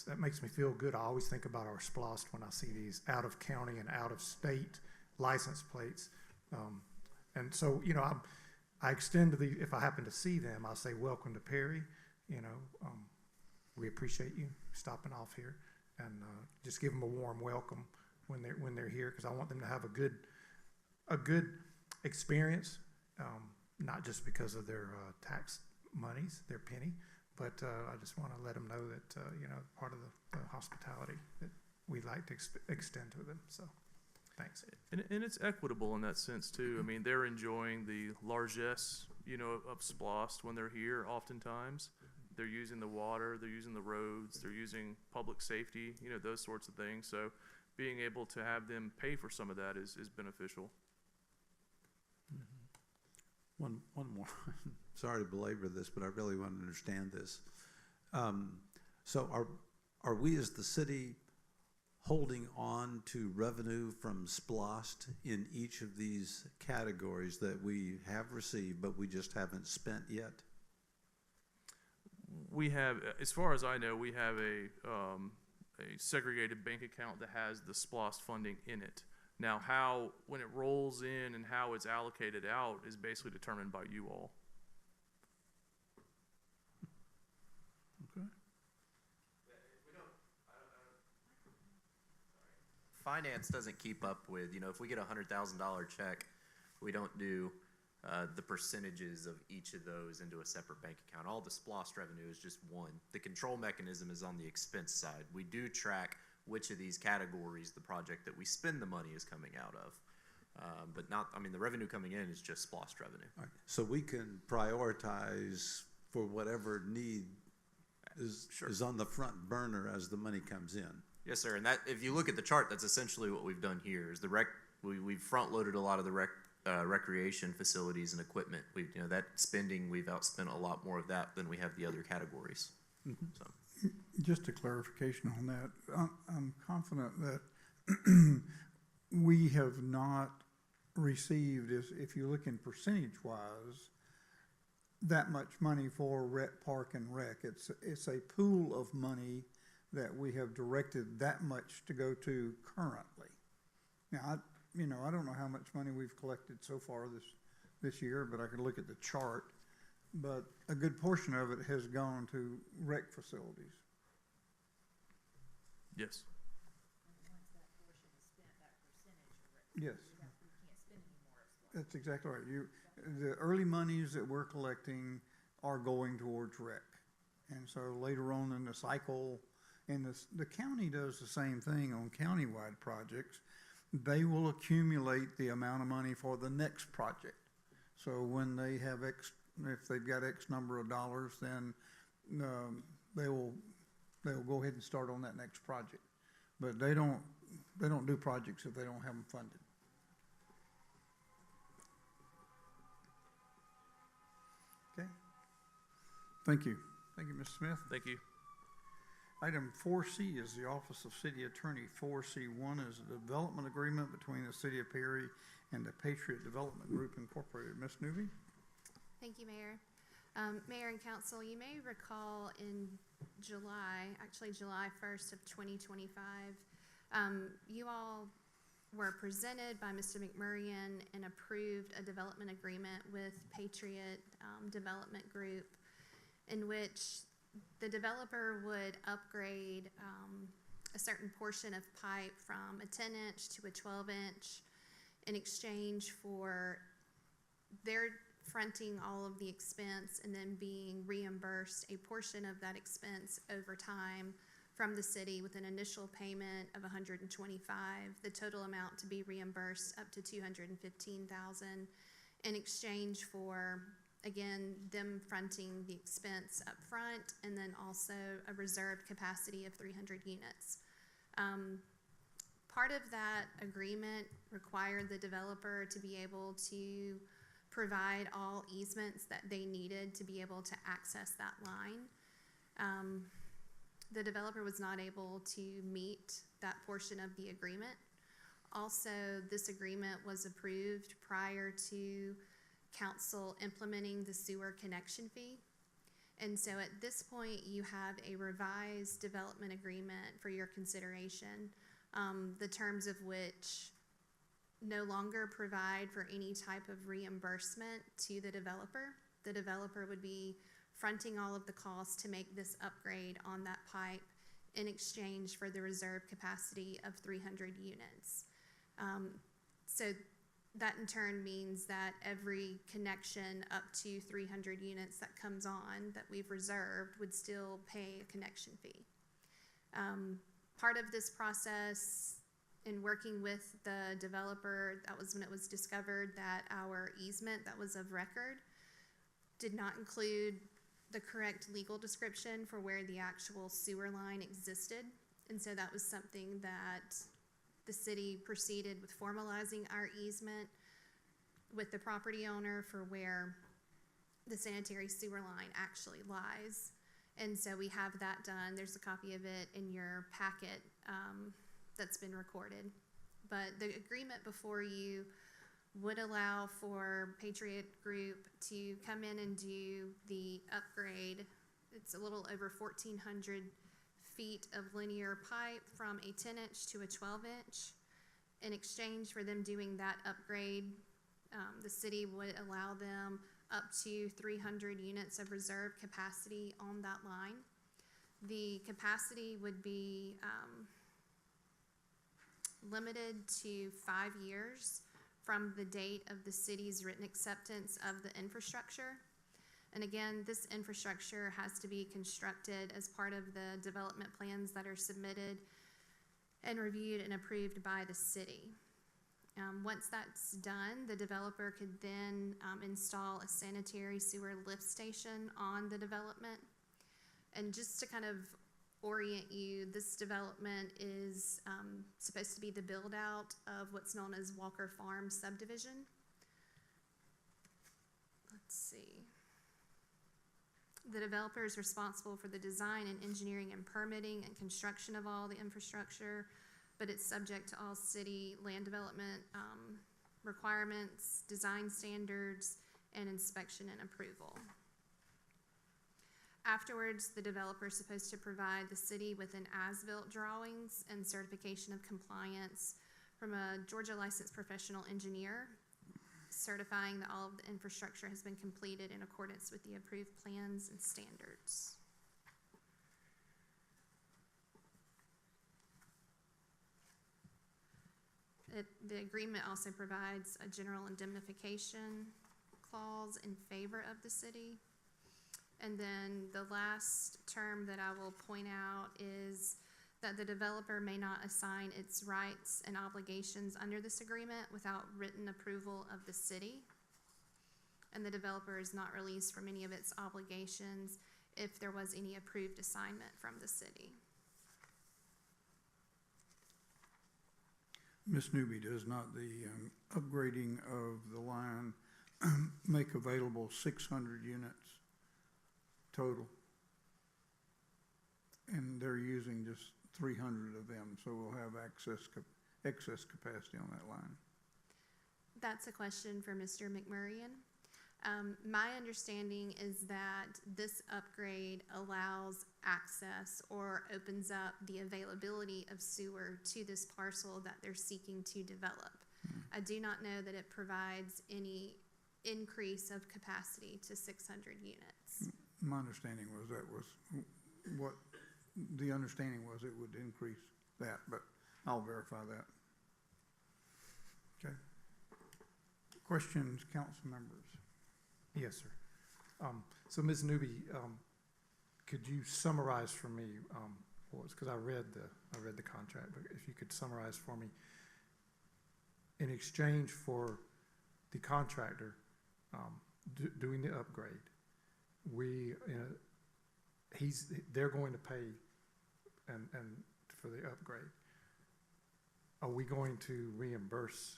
that makes me feel good. I always think about our SPLOST when I see these out of county and out of state license plates. And so, I extend to if I happen to see them, I say, welcome to Perry. We appreciate you stopping off here, and just give them a warm welcome when they're here, because I want them to have a good experience, not just because of their tax monies, their penny, but I just want to let them know that part of the hospitality that we'd like to extend to them. So, thanks. And it's equitable in that sense too. I mean, they're enjoying the largesse, of SPLOST when they're here. Oftentimes, they're using the water, they're using the roads, they're using public safety, those sorts of things. So, being able to have them pay for some of that is beneficial. One more. Sorry to belabor this, but I really want to understand this. So are we as the city holding on to revenue from SPLOST in each of these categories that we have received, but we just haven't spent yet? We have, as far as I know, we have a segregated bank account that has the SPLOST funding in it. Now, when it rolls in and how it's allocated out is basically determined by you all. Okay. Finance doesn't keep up with, if we get a $100,000 check, we don't do the percentages of each of those into a separate bank account. All the SPLOST revenue is just one. The control mechanism is on the expense side. We do track which of these categories the project that we spend the money is coming out of. But the revenue coming in is just SPLOST revenue. All right. So we can prioritize for whatever need is on the front burner as the money comes in. Yes, sir. And that, if you look at the chart, that's essentially what we've done here. Is we've front loaded a lot of the recreation facilities and equipment. That spending, we've outspent a lot more of that than we have the other categories. Mm-hmm. So. Just a clarification on that. I'm confident that we have not received, if you look in percentage-wise, that much money for Park and Rec. It's a pool of money that we have directed that much to go to currently. Now, I don't know how much money we've collected so far this year, but I can look at the chart. But a good portion of it has gone to rec facilities. Yes. Once that portion is spent, that percentage, Yes. you can't spend any more. That's exactly right. The early monies that we're collecting are going towards rec. And so later on in the cycle, and the county does the same thing on countywide projects. They will accumulate the amount of money for the next project. So when they have if they've got X number of dollars, then they will go ahead and start on that next project. But they don't do projects if they don't have them funded. Okay. Thank you. Thank you, Ms. Smith. Thank you. Item 4C is the Office of City Attorney. 4C1 is a development agreement between the City of Perry and the Patriot Development Group Incorporated. Ms. Newby? Thank you, Mayor. Mayor and Council, you may recall in July 1st of 2025, you all were presented by Mr. McMurrian and approved a development agreement with Patriot Development Group, in which the developer would upgrade a certain portion of pipe from a 10-inch to a 12-inch in exchange for their fronting all of the expense and then being reimbursed a portion of that expense over time from the city with an initial payment of $125,000, the total amount to be reimbursed up to $215,000 in exchange for, again, them fronting the expense up front and then also a reserved capacity of 300 units. Part of that agreement required the developer to be able to provide all easements that they needed to be able to access that line. The developer was not able to meet that portion of the agreement. Also, this agreement was approved prior to council implementing the sewer connection fee. And so at this point, you have a revised development agreement for your consideration, the terms of which no longer provide for any type of reimbursement to the developer. The developer would be fronting all of the costs to make this upgrade on that pipe in exchange for the reserve capacity of 300 units. So that in turn means that every connection up to 300 units that comes on that we've reserved would still pay a connection fee. Part of this process in working with the developer, that was when it was discovered that our easement that was of record did not include the correct legal description for where the actual sewer line existed. And so that was something that the city proceeded with formalizing our easement with the property owner for where the sanitary sewer line actually lies. And so we have that done. There's a copy of it in your packet that's been recorded. But the agreement before you would allow for Patriot Group to come in and do the upgrade. It's a little over 1,400 feet of linear pipe from a 10-inch to a 12-inch. In exchange for them doing that upgrade, the city would allow them up to 300 units of reserve capacity on that line. The capacity would be limited to 5 years from the date of the city's written acceptance of the infrastructure. And again, this infrastructure has to be constructed as part of the development plans that are submitted and reviewed and approved by the city. Once that's done, the developer could then install a sanitary sewer lift station on the development. And just to kind of orient you, this development is supposed to be the build out of what's known as Walker Farm subdivision. Let's see. The developer is responsible for the design and engineering and permitting and construction of all the infrastructure, but it's subject to all city land development requirements, design standards, and inspection and approval. Afterwards, the developer is supposed to provide the city with an as-built drawings and certification of compliance from a Georgia licensed professional engineer, certifying that all of the infrastructure has been completed in accordance with the approved plans and standards. The agreement also provides a general indemnification clause in favor of the city. And then the last term that I will point out is that the developer may not assign its rights and obligations under this agreement without written approval of the city. And the developer is not released from any of its obligations if there was any approved assignment from the city. Ms. Newby, does not the upgrading of the line make available 600 units total? And they're using just 300 of them, so we'll have excess capacity on that line. That's a question for Mr. McMurrian. My understanding is that this upgrade allows access or opens up the availability of sewer to this parcel that they're seeking to develop. I do not know that it provides any increase of capacity to 600 units. My understanding was that was what the understanding was, it would increase that, but I'll verify that. Okay. Questions, council members? Yes, sir. So Ms. Newby, could you summarize for me, because I read the contract, but if you could summarize for me, in exchange for the contractor doing the upgrade, they're going to pay and for the upgrade. Are we going to reimburse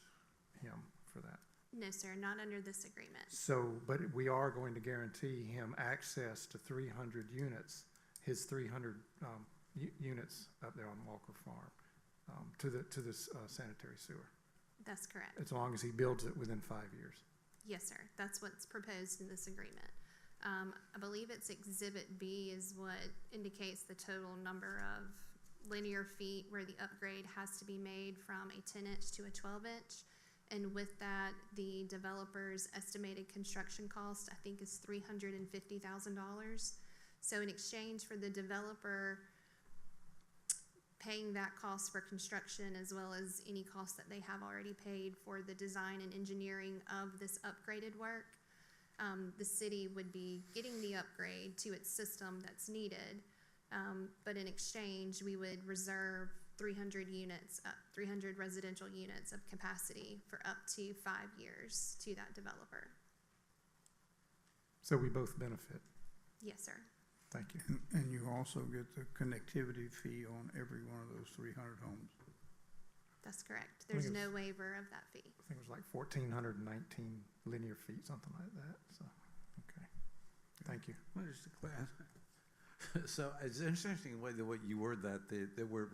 him for that? No, sir, not under this agreement. So, but we are going to guarantee him access to 300 units, his 300 units up there on Walker Farm, to this sanitary sewer, That's correct. as long as he builds it within 5 years. Yes, sir. That's what's proposed in this agreement. I believe it's Exhibit B is what indicates the total number of linear feet where the upgrade has to be made from a 10-inch to a 12-inch. And with that, the developer's estimated construction cost, I think, is $350,000. So in exchange for the developer paying that cost for construction, as well as any cost that they have already paid for the design and engineering of this upgraded work, the city would be getting the upgrade to its system that's needed. But in exchange, we would reserve 300 units, 300 residential units of capacity for up to 5 years to that developer. So we both benefit. Yes, sir. Thank you. And you also get the connectivity fee on every one of those 300 homes. That's correct. I think There's it's- no waiver of that fee. I think it was like 1,419 linear feet, something like that, so, okay. Thank you. What is the class? So it's interesting the way you word that, that we're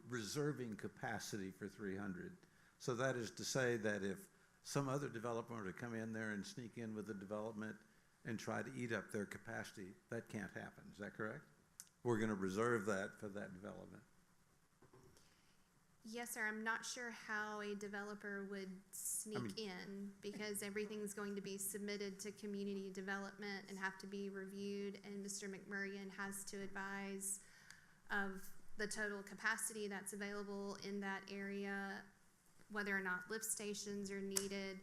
reserving capacity for 300. So that is to say that if some other developer were to come in there and sneak in with a development and try to eat up their capacity, that can't happen. Is that correct? We're going to reserve that for that development. Yes, sir. I'm not sure how a developer would sneak in, because everything's going to be submitted to community development and have to be reviewed, and Mr. McMurrian has to advise of the total capacity that's available in that area, whether or not lift stations are needed.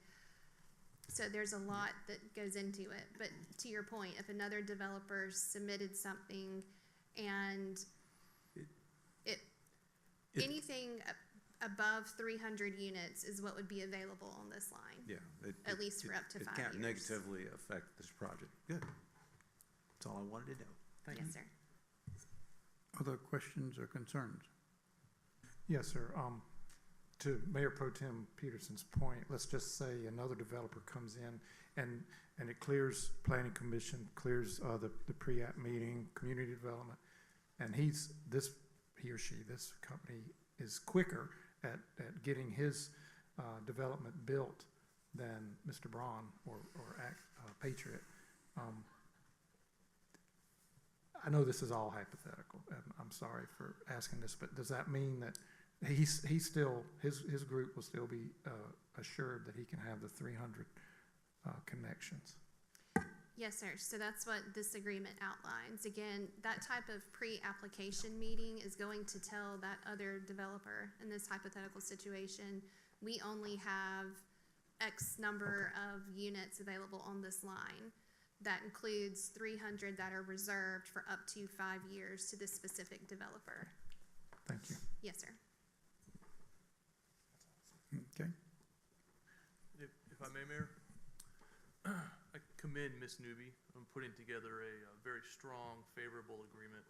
So there's a lot that goes into it. But to your point, if another developer submitted something and anything above 300 units is what would be available on this line. Yeah. At least for up to 5 It can't years. negatively affect this project. Good. That's all I wanted to know. Thank you. Yes, sir. Other questions or concerns? Yes, sir. To Mayor Pro Tem Peterson's point, let's just say another developer comes in and it clears Planning Commission, clears the pre-app meeting, community development, and he or she, this company, is quicker at getting his development built than Mr. Braun or Patriot. I know this is all hypothetical, and I'm sorry for asking this, but does that mean that his group will still be assured that he can have the 300 connections? Yes, sir. So that's what this agreement outlines. Again, that type of pre-application meeting is going to tell that other developer in this hypothetical situation, we only have X number of units available on this line. That includes 300 that are reserved for up to 5 years to this specific developer. Thank you. Yes, sir. Okay. If I may, Mayor, I commend Ms. Newby on putting together a very strong, favorable agreement.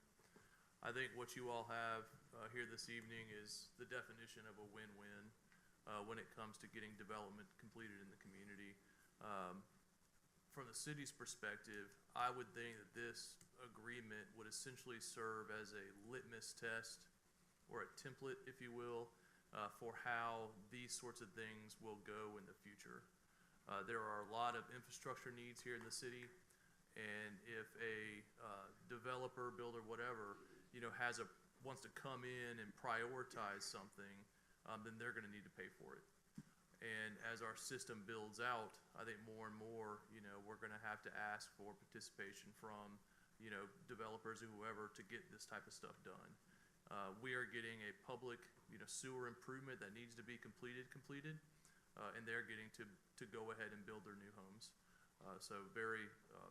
I think what you all have here this evening is the definition of a win-win when it comes to getting development completed in the community. From the city's perspective, I would think that this agreement would essentially serve as a litmus test or a template, if you will, for how these sorts of things will go in the future. There are a lot of infrastructure needs here in the city, and if a developer, builder, whatever, wants to come in and prioritize something, then they're going to need to pay for it. And as our system builds out, I think more and more, we're going to have to ask for participation from, developers or whoever to get this type of stuff done. We are getting a public, sewer improvement that needs to be completed, and they're getting to go ahead and build their new homes. So very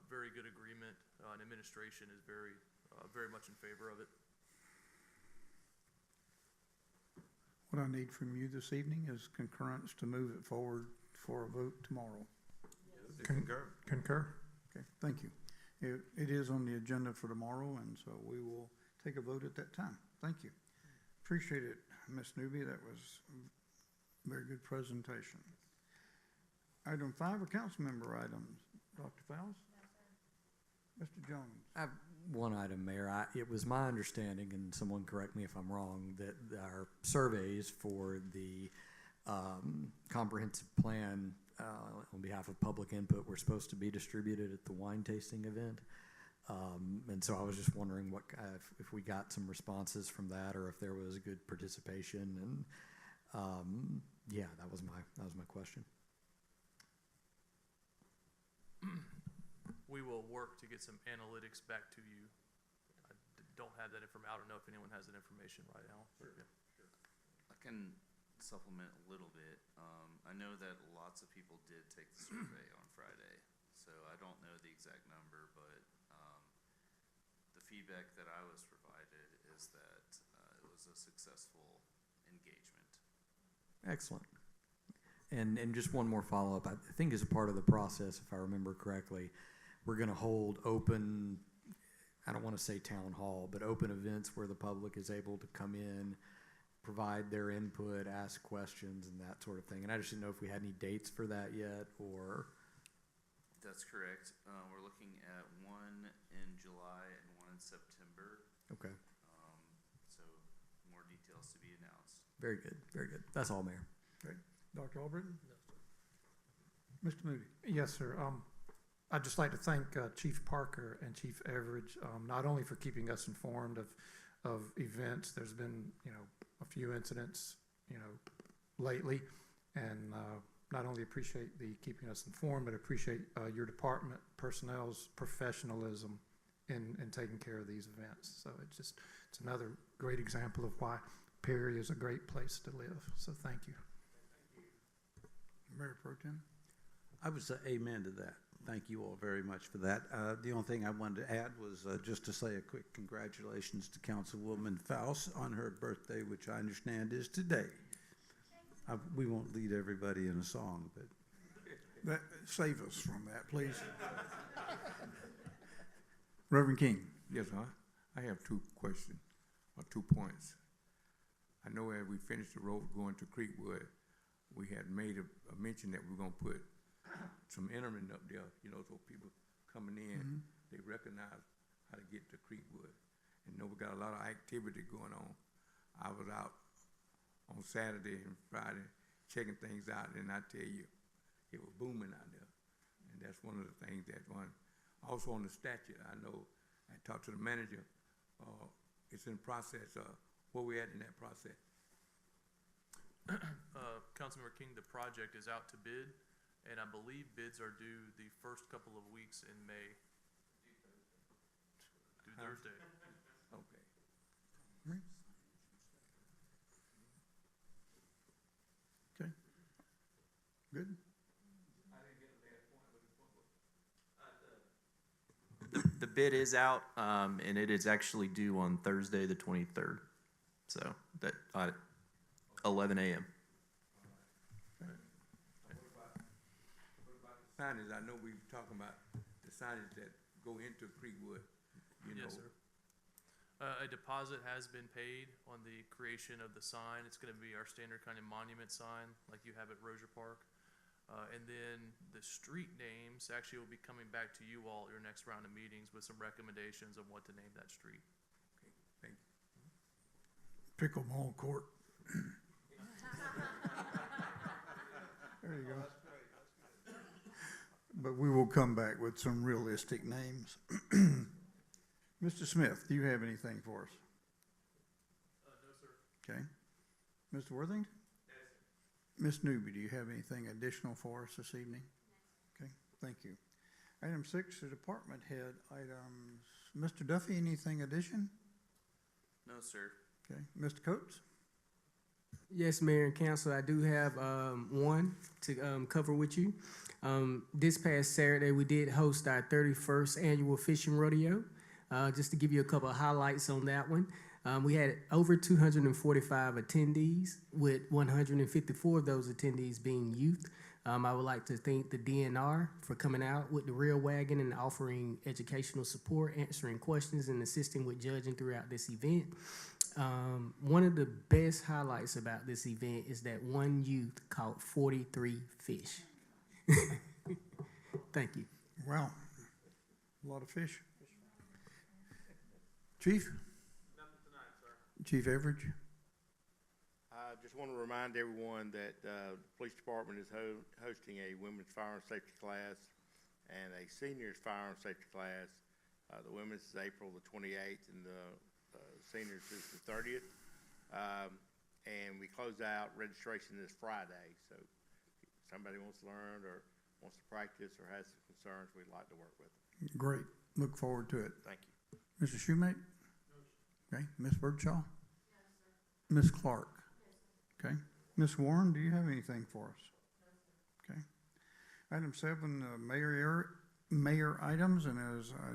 good agreement, and administration is very much in favor of it. What I need from you this evening is concurrence to move it forward for a vote tomorrow. Concur? Okay, thank you. It is on the agenda for tomorrow, and so we will take a vote at that time. Thank you. Appreciate it, Ms. Newby. That was a very good presentation. Item 5 are council member items. Dr. Fowles? Mr. Jones? I have one item, Mayor. It was my understanding, and someone correct me if I'm wrong, that our surveys for the comprehensive plan on behalf of public input were supposed to be distributed at the wine tasting event. And so I was just wondering what if we got some responses from that, or if there was good participation. And yeah, that was my question. We will work to get some analytics back to you. I don't have that information. I don't know if anyone has that information right now. Sure. I can supplement a little bit. I know that lots of people did take the survey on Friday, so I don't know the exact number, but the feedback that I was provided is that it was a successful engagement. Excellent. And just one more follow-up. I think as a part of the process, if I remember correctly, we're going to hold open, I don't want to say town hall, but open events where the public is able to come in, provide their input, ask questions, and that sort of thing. And I just didn't know if we had any dates for that yet, or... That's correct. We're looking at one in July and one in September. Okay. So more details to be announced. Very good. Very good. That's all, Mayor. Okay. Dr. Albritton? Mr. Moody? Yes, sir. I'd just like to thank Chief Parker and Chief Everidge, not only for keeping us informed of events. There's been, a few incidents, lately, and not only appreciate the keeping us informed, but appreciate your department personnel's professionalism in taking care of these events. So it's another great example of why Perry is a great place to live. So thank you. Mayor Pro Tem? I would say amen to that. Thank you all very much for that. The only thing I wanted to add was just to say a quick congratulations to Councilwoman Faust on her birthday, which I understand is today. We won't lead everybody in a song, but Save us from that, please. Reverend King? Yes, sir. I have two questions, or 2 points. I know as we finished the road going to Creekwood, we had made a mention that we're gonna put some interment up there, so people coming in, they recognize how to get to Creekwood. And we got a lot of activity going on. I was out on Saturday and Friday checking things out, and I tell you, it was booming out there. And that's one of the things that one. Also on the statute, I know, I talked to the manager, it's in process, where we at in that process? Councilmember King, the project is out to bid, and I believe bids are due the first couple of weeks in May. Due Thursday. Okay. Okay. Good. The bid is out, and it is actually due on Thursday, the 23rd. So that 11 a.m. Signage, I know we were talking about the signage that go into Creekwood, Yes, sir. A deposit has been paid on the creation of the sign. It's gonna be our standard kind of monument sign, like you have at Rozier Park. And then the street names actually will be coming back to you all at your next round of meetings with some recommendations on what to name that street. Okay, thank you. Pickleball court. There you go. But we will come back with some realistic names. Mr. Smith, do you have anything for us? No, sir. Okay. Mr. Worthington? Ms. Newby, do you have anything additional for us this evening? Okay, thank you. Item 6, the department head items. Mr. Duffy, anything addition? No, sir. Okay, Mr. Coates? Yes, Mayor and Council, I do have one to cover with you. This past Saturday, we did host our 31st annual fishing rodeo. Just to give you a couple of highlights on that one. We had over 245 attendees, with 154 of those attendees being youth. I would like to thank the DNR for coming out with the rail wagon and offering educational support, answering questions, and assisting with judging throughout this event. One of the best highlights about this event is that one youth caught 43 fish. Thank you. Wow, a lot of fish. Chief? Nothing tonight, sir. Chief Everidge? I just want to remind everyone that the police department is hosting a women's firearm safety class and a seniors firearm safety class. The women's is April the 28th and the seniors is the 30th. And we close out registration this Friday. So if somebody wants to learn or wants to practice or has some concerns, we'd like to work with them. Great, look forward to it. Thank you. Mr. Shoemate? Okay, Ms. Birdshaw? Ms. Clark? Okay. Ms. Warren, do you have anything for us? Okay. Item 7, mayor items, and as I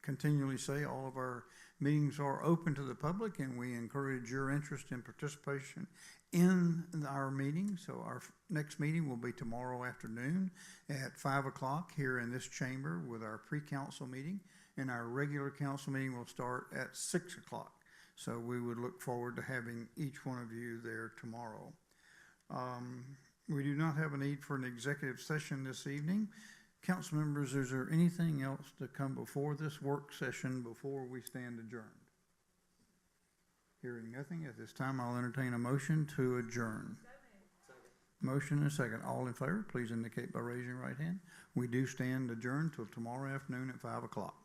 continually say, all of our meetings are open to the public, and we encourage your interest and participation in our meeting. So our next meeting will be tomorrow afternoon at 5 o'clock here in this chamber with our pre-council meeting, and our regular council meeting will start at 6 o'clock. So we would look forward to having each one of you there tomorrow. We do not have a need for an executive session this evening. Council members, is there anything else to come before this work session before we stand adjourned? Hearing nothing, at this time I'll entertain a motion to adjourn. Motion and a second. All in favor, please indicate by raising your right hand. We do stand adjourned till tomorrow afternoon at 5 o'clock.